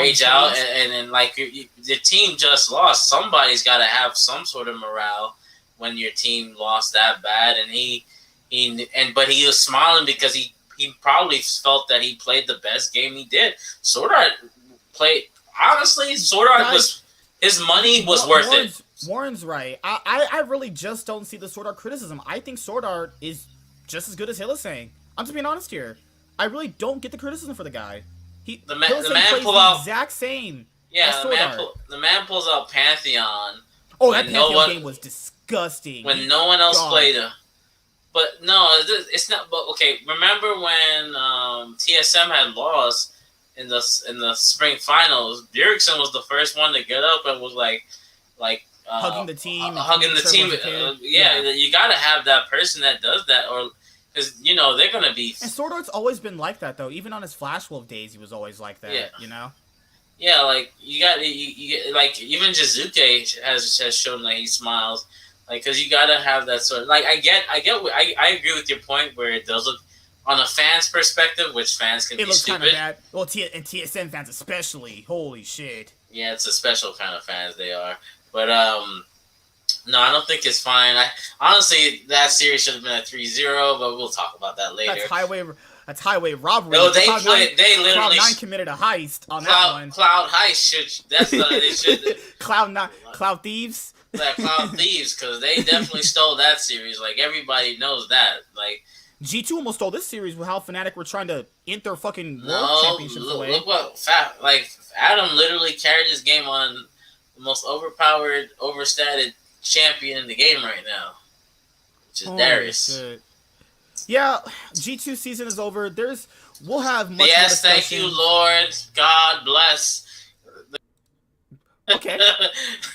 Speaker 2: then like the team just lost. Somebody's got to have some sort of morale when your team lost that bad, and he But he was smiling because he probably felt that he played the best game he did. Sword Art played honestly. Sword Art was his money was worth it.
Speaker 1: Warren's right. I really just don't see the Sword Art criticism. I think Sword Art is just as good as Hill is saying. I'm just being honest here. I really don't get the criticism for the guy.
Speaker 2: The man pull out
Speaker 1: exact same.
Speaker 2: Yeah, the man pulls out Pantheon.
Speaker 1: Oh, that Pantheon game was disgusting.
Speaker 2: When no one else played it. But no, it's not. But okay, remember when TSM had lost in the spring finals? Bjergsen was the first one to get up and was like
Speaker 1: hugging the team.
Speaker 2: Yeah, you gotta have that person that does that, or because they're gonna be.
Speaker 1: And Sword Art's always been like that though. Even on his Flash Wolf days, he was always like that.
Speaker 2: Yeah.
Speaker 1: Yeah,
Speaker 2: like you got like even Jizuke has shown that he smiles. Like, because you gotta have that sort of I agree with your point where it does look on a fan's perspective, which fans can be stupid. It looks kind of bad.
Speaker 1: Well, and TSM fans especially. Holy shit.
Speaker 2: Yeah, it's a special kind of fans they are. But no, I don't think it's fine. Honestly, that series should have been a 3-0, but we'll talk about that later.
Speaker 1: That's highway robbery.
Speaker 2: No, they literally
Speaker 1: Cloud9 committed a heist on
Speaker 2: that
Speaker 1: one.
Speaker 2: Cloud heist should.
Speaker 1: Cloud thieves.
Speaker 2: Like Cloud thieves, because they definitely stole that series. Like everybody knows that. Like
Speaker 1: G2 almost stole this series with how Fnatic were trying to enter fucking world championships away.
Speaker 2: Look what Adam literally carried this game on the most overpowered, overstated champion in the game right now, which is Darius.
Speaker 1: Shit. Yeah, G2 season is over. We'll have much more discussion.
Speaker 2: Thank you, Lord. God bless.
Speaker 1: Okay.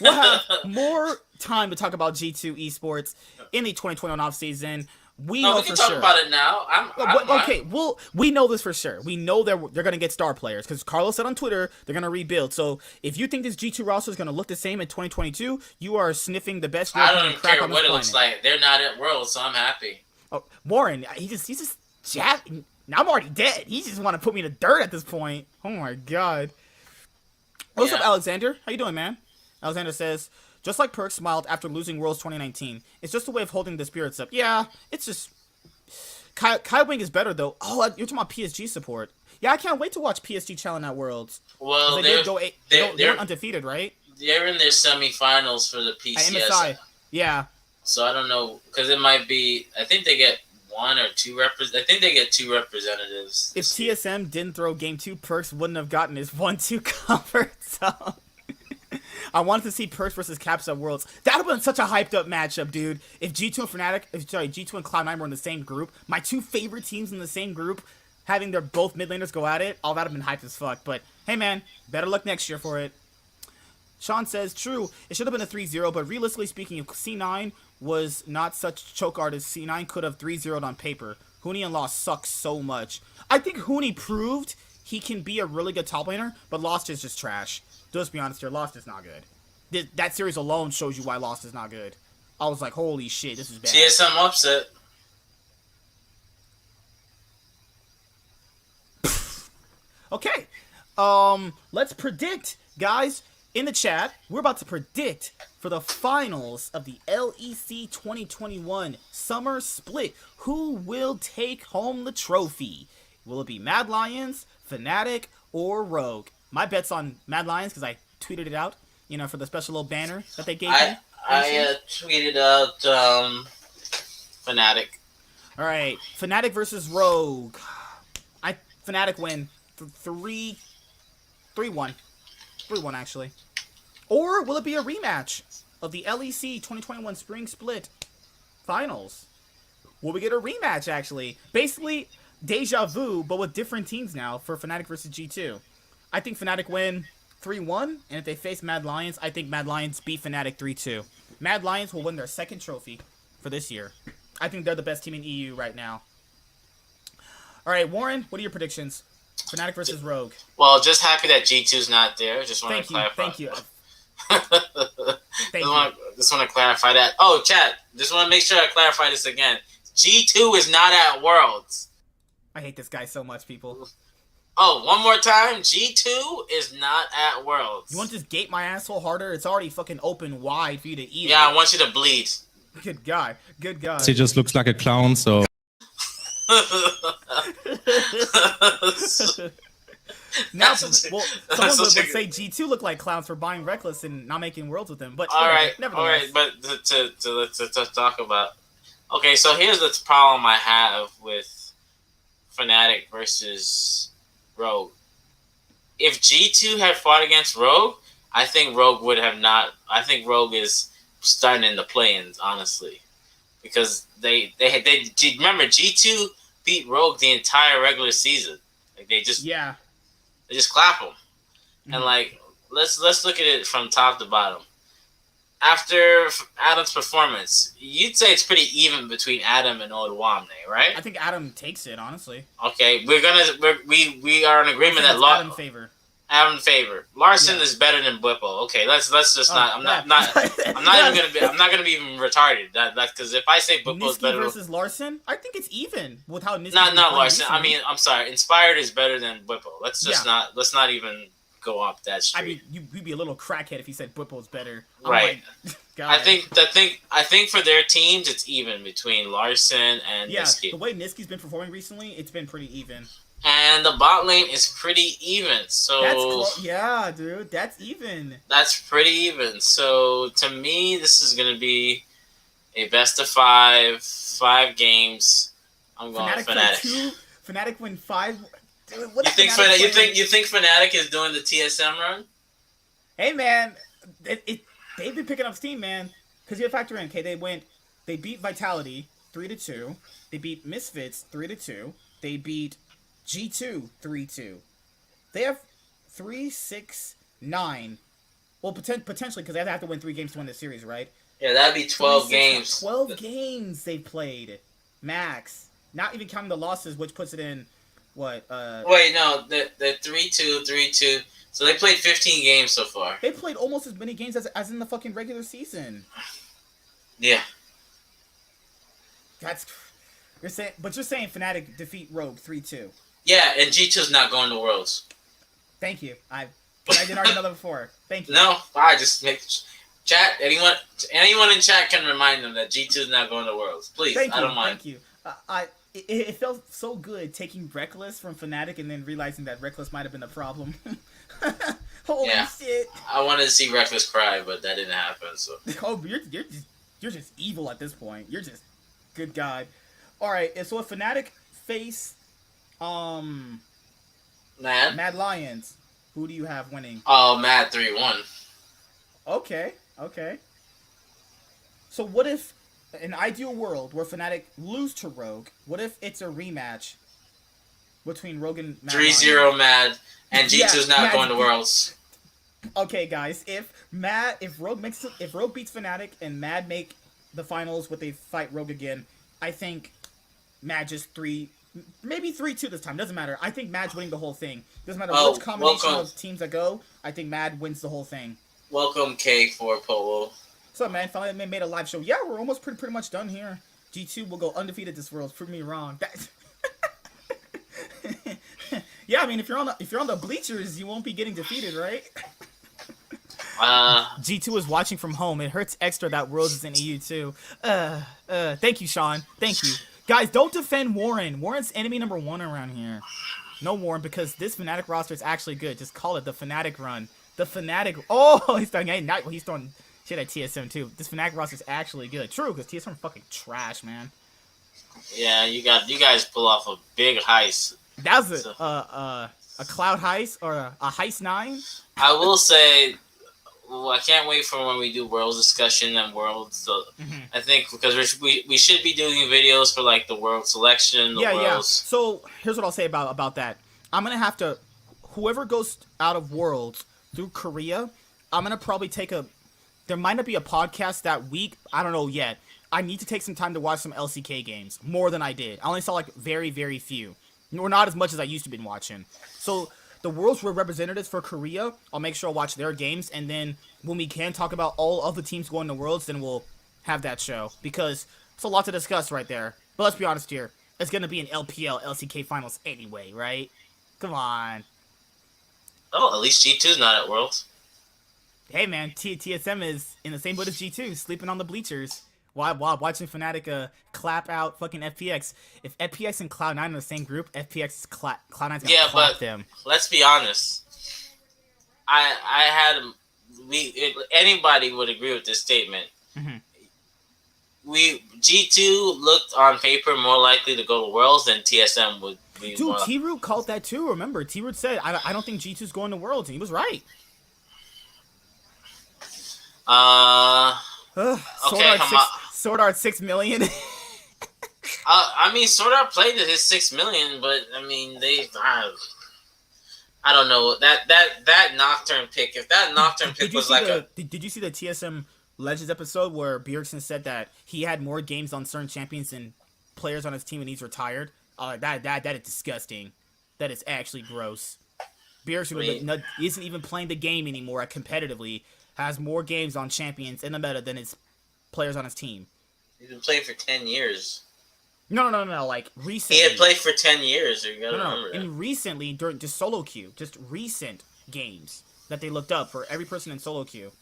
Speaker 1: We'll have more time to talk about G2 esports in the 2021 offseason. We know
Speaker 2: can
Speaker 1: for
Speaker 2: talk
Speaker 1: sure.
Speaker 2: about it now.
Speaker 1: We know this for sure. We know they're going to get star players because Carlos said on Twitter they're going to rebuild. So if you think this G2 roster is going to look the same in 2022, you are sniffing the best.
Speaker 2: I don't care what it looks like. They're not at Worlds, so I'm happy.
Speaker 1: Oh, Warren, he's just jabbing. I'm already dead. He just want to put me in the dirt at this point. Oh my god. What's up, Alexander? How you doing, man? Alexander says, just like Perk smiled after losing Worlds 2019. It's just a way of holding the spirits up. Yeah, it's just... Kai Wing is better, though. Oh, you're talking about PSG support. Yeah, I can't wait to watch PSG challenge at Worlds.
Speaker 2: Well,
Speaker 1: they're undefeated, right?
Speaker 2: They're in their semifinals for the PCS.
Speaker 1: MSI. Yeah.
Speaker 2: So I don't know, because it might be... I think they get one or two I think they get two representatives.
Speaker 1: If TSM didn't throw Game 2, Perks wouldn't have gotten his 1-2 comfort zone. I wanted to see Perks versus Caps at Worlds. That would have been such a hyped up matchup, dude. If G2 and G2 and Cloud9 were in the same group, my two favorite teams in the same group, having their both mid laners go at it, all that would have been hyped as fuck. But hey, man, better luck next year for it. Sean says, true, it should have been a 3-0, but realistically speaking, if C9 was not such choke artist, C9 could have 3-0'd on paper. Huni and Lost sucks so much. I think Huni proved he can be a really good top laner, but Lost is just trash. Let's be honest here, Lost is not good. That series alone shows you why Lost is not good. I was like, holy shit, this is bad.
Speaker 2: TSM upset.
Speaker 1: Okay. Let's predict, guys. In the chat, we're about to predict for the finals of the LEC 2021 Summer Split. Who will take home the trophy? Will it be Mad Lions, Fnatic, or Rogue? My bet's on Mad Lions because I tweeted it out, for the special little banner that they gave me.
Speaker 2: I tweeted out Fnatic.
Speaker 1: All right, Fnatic versus Rogue. Fnatic win 3-1. 3-1, actually. Or will it be a rematch of the LEC 2021 Spring Split Finals? Will we get a rematch, actually? Basically, deja vu, but with different teams now for Fnatic versus G2. I think Fnatic win 3-1, and if they face Mad Lions, I think Mad Lions beat Fnatic 3-2. Mad Lions will win their second trophy for this year. I think they're the best team in EU right now. All right, Warren, what are your predictions? Fnatic versus Rogue.
Speaker 2: Well, just happy that G2's not there. Just want to clarify.
Speaker 1: Thank you.
Speaker 2: Just want to clarify that. Oh, chat. Just want to make sure I clarify this again. G2 is not at Worlds.
Speaker 1: I hate this guy so much, people.
Speaker 2: Oh, one more time. G2 is not at Worlds.
Speaker 1: You want to just gate my asshole harder? It's already fucking open wide for you to eat.
Speaker 2: Yeah, I want you to bleed.
Speaker 1: Good guy. Good guy.
Speaker 3: He just looks like a clown, so.
Speaker 1: Now, well, someone would say G2 look like clowns for buying Reckless and not making worlds with him. But
Speaker 2: all right, but to talk about. Okay, so here's the problem I have with Fnatic versus Rogue. If G2 had fought against Rogue, I think Rogue would have not. I think Rogue is starting in the play-ins, honestly, because they remember G2 beat Rogue the entire regular season. Like they just clap them, and like let's look at it from top to bottom. After Adam's performance, you'd say it's pretty even between Adam and Oldwamne, right?
Speaker 1: I think Adam takes it, honestly.
Speaker 2: Okay, we are in agreement that
Speaker 1: Adam favor.
Speaker 2: Adam favor. Larson is better than Whipple. Okay, let's just not. I'm not gonna be even retarded. That because if I say Whipple is better
Speaker 1: versus Larson, I think it's even with how Niski.
Speaker 2: Not Larson. Recently. I mean, I'm sorry. Inspired is better than Whipple. Let's just not. Let's not even go up that street.
Speaker 1: I mean, you'd be a little crackhead if you said Whipple's better.
Speaker 2: Right. I think for their teams, it's even between Larson and Niski.
Speaker 1: The way Niski's been performing recently, it's been pretty even.
Speaker 2: And the bot lane is pretty even, so
Speaker 1: yeah, dude, that's even.
Speaker 2: That's pretty even. So to me, this is gonna be a best of 5 games. I'm going Fnatic.
Speaker 1: Fnatic win 5. Dude,
Speaker 2: you think Fnatic is doing the TSM run?
Speaker 1: Hey man, they've been picking up steam, man. Because you have to factor in, okay, they beat Vitality 3-2. They beat Misfits 3-2. They beat G2 3-2. They have 3-6-9. Well, potentially because they have to win 3 games to win the series, right?
Speaker 2: Yeah, that'd be 12 games.
Speaker 1: 12 games they played, max. Not even counting the losses, which puts it in what?
Speaker 2: Wait, no, they're 3-2, 3-2. So they played 15 games so far.
Speaker 1: They played almost as many games as in the fucking regular season.
Speaker 2: Yeah.
Speaker 1: You're saying Fnatic defeat Rogue 3-2.
Speaker 2: Yeah, and G2's not going to Worlds.
Speaker 1: Thank you. I didn't already know that before. Thank you.
Speaker 2: No, I just make chat. Anyone in chat can remind them that G2's not going to Worlds. Please, I don't mind.
Speaker 1: Thank you. It felt so good taking Reckless from Fnatic and then realizing that Reckless might have been the problem. Holy shit!
Speaker 2: I wanted to see Reckless cry, but that didn't happen. So.
Speaker 1: Oh, you're just evil at this point. You're just good God. All right, and so if Fnatic face Mad Lions, who do you have winning?
Speaker 2: Oh, Mad 3-1.
Speaker 1: Okay. So what if, an ideal world where Fnatic lose to Rogue, what if it's a rematch between Rogue and Mad
Speaker 2: 3-0 Mad, and G2's not going to Worlds?
Speaker 1: Okay, guys, if Rogue beats Fnatic and Mad make the finals, but they fight Rogue again, I think Mad just maybe 3-2 this time. Doesn't matter. I think Mad's winning the whole thing. Doesn't matter which combination of teams that go. I think Mad wins the whole thing.
Speaker 2: Welcome, K4 Polo.
Speaker 1: What's up, man? Finally made a live show. Yeah, we're almost pretty much done here. G2 will go undefeated this world. Prove me wrong. Yeah, I mean, if you're on the bleachers, you won't be getting defeated, right? G2 is watching from home. It hurts extra that Worlds is in EU too. Thank you, Sean. Thank you. Guys, don't defend Warren. Warren's enemy number 1 around here. No Warren, because this Fnatic roster is actually good. Just call it the Fnatic run. The Fnatic. Oh, he's throwing shit at TSM too. This Fnatic roster is actually good. True, because TSM fucking trash, man.
Speaker 2: Yeah, you guys pull off a big heist.
Speaker 1: That was a cloud heist or a heist 9.
Speaker 2: I will say, I can't wait for when we do Worlds discussion and Worlds. So I think because we should be doing videos for like the World selection. Worlds.
Speaker 1: Yeah. So here's what I'll say about that. I'm gonna have to, whoever goes out of Worlds through Korea, I'm gonna probably there might not be a podcast that week. I don't know yet. I need to take some time to watch some LCK games more than I did. I only saw like very, very few, or not as much as I used to been watching. So the Worlds were representatives for Korea. I'll make sure I'll watch their games, and then when we can talk about all of the teams going to Worlds, then we'll have that show, because it's a lot to discuss right there. But let's be honest here. It's going to be an LPL LCK finals anyway, right? Come on.
Speaker 2: Oh, at least G2's not at Worlds.
Speaker 1: Hey, man, TSM is in the same boat as G2, sleeping on the bleachers. While watching Fnatic clap out fucking FPX. If FPX and Cloud9 are in the same group, FPX Cloud9's gonna clap them.
Speaker 2: Let's be honest. I had anybody would agree with this statement.
Speaker 1: Mm-hmm.
Speaker 2: G2 looked on paper more likely to go to Worlds than TSM would be.
Speaker 1: Dude, T-Root called that too. Remember, T-Root said, "I don't think G2's going to Worlds," and he was right. Sword Art 6 million.
Speaker 2: I mean, Sword Art played at his 6 million, but I mean, I don't know that Nocturne pick. If that Nocturne pick was like
Speaker 1: did you see the TSM Legends episode where Bjergsen said that he had more games on certain champions than players on his team and he's retired? That is disgusting. That is actually gross. Bjergsen isn't even playing the game anymore competitively. Has more games on champions in the meta than his players on his team.
Speaker 2: He's been playing for 10 years.
Speaker 1: No. Like recently.
Speaker 2: He had played for 10 years. You gotta remember that.
Speaker 1: And recently, during just solo queue, just recent games that they looked up for every person in solo queue.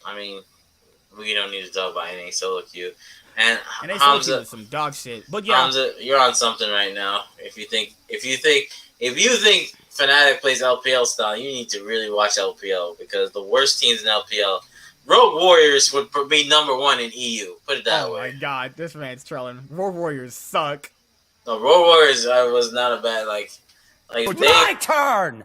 Speaker 2: I mean, we don't need to talk about any solo queue. And
Speaker 1: Hamza, solo queue is some dog shit. But yeah,
Speaker 2: Hamza, you're on something right now. If you think Fnatic plays LPL style, you need to really watch LPL because the worst teams in LPL, Rogue Warriors would be number 1 in EU. Put it that way.
Speaker 1: Oh my god, this man's trolling. Rogue Warriors suck.
Speaker 2: No, Rogue Warriors was not a bad
Speaker 3: My turn.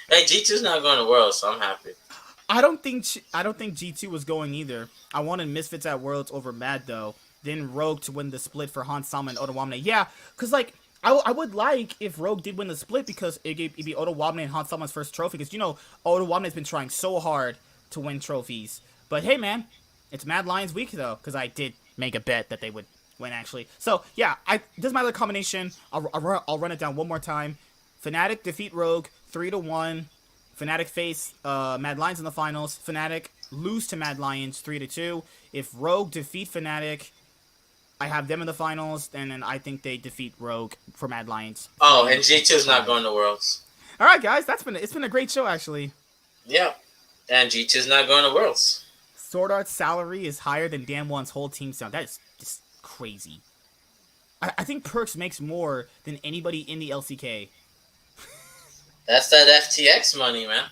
Speaker 2: Hey, G2's not going to Worlds, so I'm happy.
Speaker 1: I don't think G2 was going either. I wanted Misfits at Worlds over Mad though. Then Rogue to win the split for Hansama and Otawamne. Yeah, because like I would like if Rogue did win the split because it'd be Otawamne and Hansama's first trophy. Because Otawamne's been trying so hard to win trophies. But hey man, it's Mad Lions week though. Because I did make a bet that they would win actually. So yeah, this is my other combination. I'll run it down one more time. Fnatic defeat Rogue 3-1. Fnatic face Mad Lions in the finals. Fnatic lose to Mad Lions 3-2. If Rogue defeat Fnatic, I have them in the finals, and then I think they defeat Rogue for Mad Lions.
Speaker 2: Oh, and G2's not going to Worlds.
Speaker 1: All right, guys, it's been a great show actually.
Speaker 2: Yeah, and G2's not going to Worlds.
Speaker 1: Sword Art's salary is higher than Damwon's whole team sound. That is just crazy. I think Perks makes more than anybody in the LCK.
Speaker 2: That's that FTX money, man.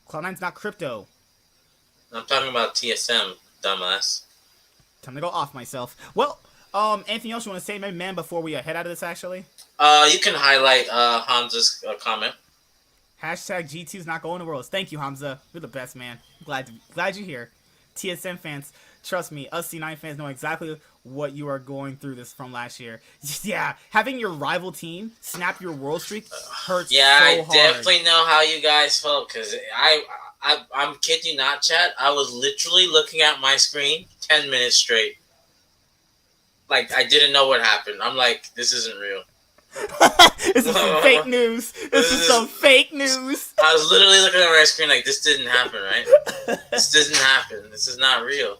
Speaker 1: Cloud9's not crypto.
Speaker 2: I'm talking about TSM, dumbass.
Speaker 1: Time to go off myself. Well, anything else you want to say, maybe, man, before we head out of this, actually?
Speaker 2: You can highlight Hamza's comment.
Speaker 1: Hashtag G2's not going to Worlds. Thank you, Hamza. You're the best, man. Glad you're here. TSM fans, trust me, us C9 fans know exactly what you are going through this from last year. Yeah, having your rival team snap your world streak hurts so hard.
Speaker 2: I definitely know how you guys felt, because I'm kidding you not, chat. I was literally looking at my screen 10 minutes straight. Like, I didn't know what happened. I'm like, this isn't real.
Speaker 1: This is some fake news. This is some fake news.
Speaker 2: I was literally looking at my screen like, this didn't happen, right? This doesn't happen. This is not real.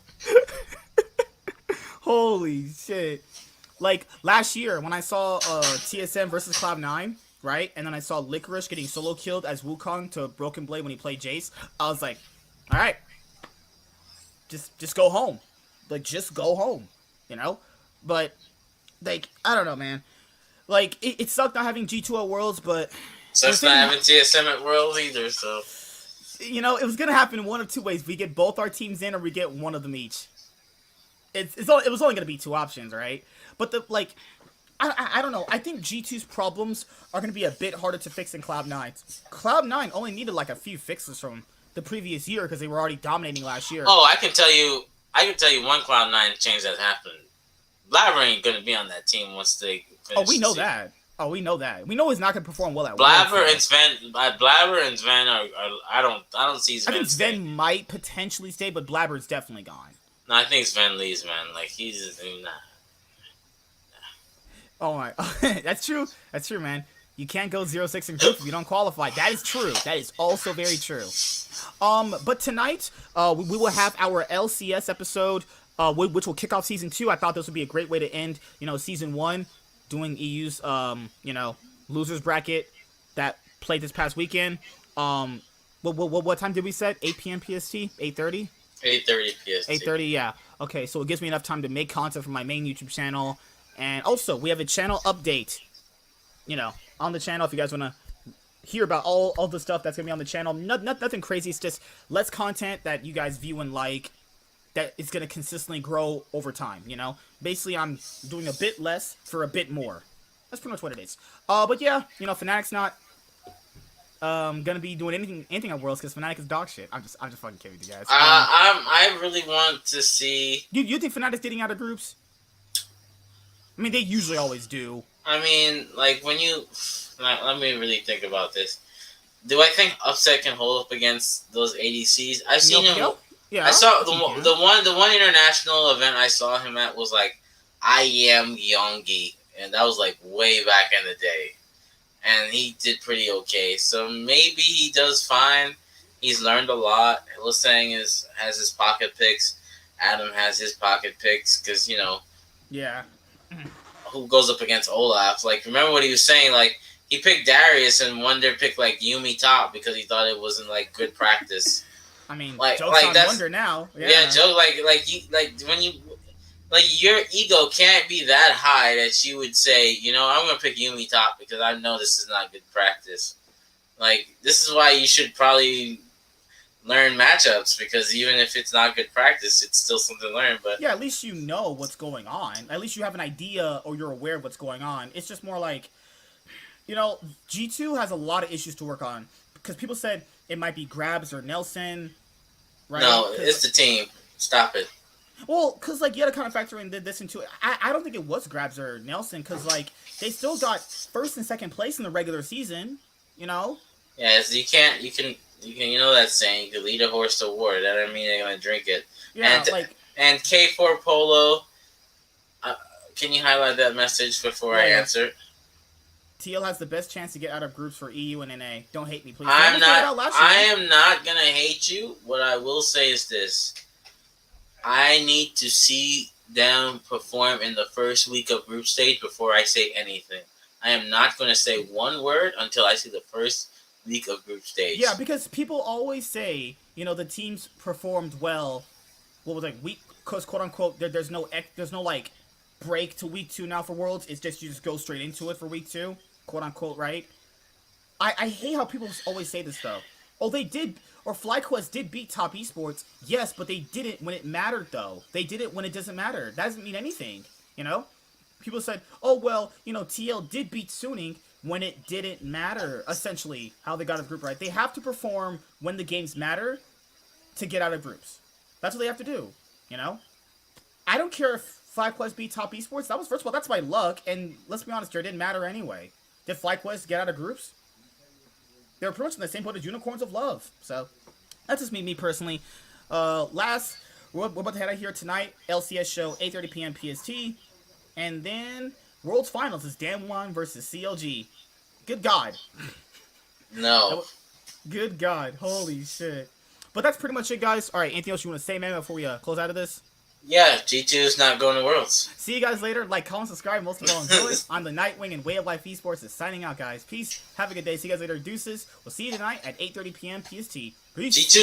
Speaker 1: Holy shit. Like, last year, when I saw TSM versus Cloud9, right? And then I saw Licorice getting solo killed as Wukong to Broken Blade when he played Jace. I was like, all right. Just go home. Like, just go home. You know? But, like, I don't know, man. Like, it sucked not having G2 at Worlds, but...
Speaker 2: So it's not having TSM at Worlds either, so...
Speaker 1: You know, it was going to happen in one of two ways. We get both our teams in, or we get one of them each. It was only going to be two options, right? But, I don't know. I think G2's problems are going to be a bit harder to fix than Cloud9's. Cloud9 only needed, like, a few fixes from the previous year, because they were already dominating last year.
Speaker 2: Oh, I can tell you one Cloud9 change that happened. Blabber ain't going to be on that team once they...
Speaker 1: Oh, we know that. We know he's not going to perform well at
Speaker 2: Blabber
Speaker 1: Worlds.
Speaker 2: And Sven. Blabber and Sven are I don't see Sven.
Speaker 1: I think Sven might potentially stay, but Blabber's definitely gone.
Speaker 2: No, I think Sven leaves, man. Like, he's just nah.
Speaker 1: Oh my, that's true. That's true, man. You can't go 0-6 in group if you don't qualify. That is true. That is also very true. But tonight, we will have our LCS episode, which will kick off Season 2. I thought this would be a great way to end, Season 1, doing EU's, losers bracket that played this past weekend. What time did we set? 8 p.m. PST? 8:30?
Speaker 2: 8:30 PST.
Speaker 1: 8:30, yeah. Okay, so it gives me enough time to make content for my main YouTube channel. And also, we have a channel update, on the channel if you guys want to hear about all the stuff that's going to be on the channel. Nothing crazy. It's just less content that you guys view and like that is going to consistently grow over time, Basically, I'm doing a bit less for a bit more. That's pretty much what it is. But yeah, Fnatic's not gonna be doing anything at Worlds because Fnatic is dog shit. I'm just fucking kidding you guys.
Speaker 2: I really want to see.
Speaker 1: You think Fnatic's getting out of groups? I mean, they usually always do.
Speaker 2: I mean, like when you let me really think about this. Do I think Upset can hold up against those ADCs? I've seen him.
Speaker 1: Yeah,
Speaker 2: I saw the one international event I saw him at was like I am Yongi, and that was like way back in the day. And he did pretty okay. So maybe he does fine. He's learned a lot. Lusang has his pocket picks. Adam has his pocket picks because,
Speaker 1: Yeah.
Speaker 2: who goes up against Olaf? Like, remember what he was saying? Like, he picked Darius and Wonder picked, like, Yumi top because he thought it wasn't, like, good practice.
Speaker 1: I mean,
Speaker 2: like,
Speaker 1: joke's on
Speaker 2: that's,
Speaker 1: Wonder now.
Speaker 2: Yeah, joke, like, your ego can't be that high that you would say, I'm going to pick Yumi top because I know this is not good practice. Like, this is why you should probably learn matchups because even if it's not good practice, it's still something to learn. But
Speaker 1: yeah, at least you know what's going on. At least you have an idea or you're aware of what's going on. It's just more like, G2 has a lot of issues to work on because people said it might be Grabs or Nelson, right?
Speaker 2: No, it's the team. Stop it.
Speaker 1: Well, because, you had to kind of factor in this into it. I don't think it was Grabs or Nelson, because, they still got first and second place in the regular season,
Speaker 2: Yeah, so you can, that saying, you can lead a horse to water. That doesn't mean they're going to drink it.
Speaker 1: Yeah,
Speaker 2: and K4 Polo, can you highlight that message before I answer?
Speaker 1: TL has the best chance to get out of groups for EU and NA. Don't hate me, please.
Speaker 2: I am not going to hate you. What I will say is this. I need to see them perform in the first week of group stage before I say anything. I am not going to say one word until I see the first week of group stage.
Speaker 1: Yeah, because people always say, the teams performed well. What was week? Because quote unquote, there's no break to week 2 now for Worlds. It's just you just go straight into it for week 2, quote unquote, right? I hate how people always say this though. Oh, they did, or FlyQuest did beat Top Esports. Yes, but they did it when it mattered, though. They did it when it doesn't matter. That doesn't mean anything, People said, oh, well, TL did beat Suning when it didn't matter, essentially, how they got out of group, right? They have to perform when the games matter to get out of groups. That's what they have to do, I don't care if FlyQuest beat Top Esports. That was, first of all, that's by luck, and let's be honest, it didn't matter anyway. Did FlyQuest get out of groups? They're pretty much in the same boat as Unicorns of Love. So, that's just me personally. Last, we're about to head out here tonight. LCS show, 8:30 p.m. PST. And then, World's Finals is Damwon versus CLG. Good God.
Speaker 2: No.
Speaker 1: Good God. Holy shit. But that's pretty much it, guys. All right, anything else you want to say, man, before we close out of this?
Speaker 2: Yeah, G2's not going to Worlds.
Speaker 1: See you guys later. Like, comment, subscribe, most of all, enjoy. I'm the Nightwing, and Way of Life Esports is signing out, guys. Peace. Have a good day. See you guys later. Deuces. We'll see you tonight at 8:30 p.m. PST. Peace.
Speaker 2: G2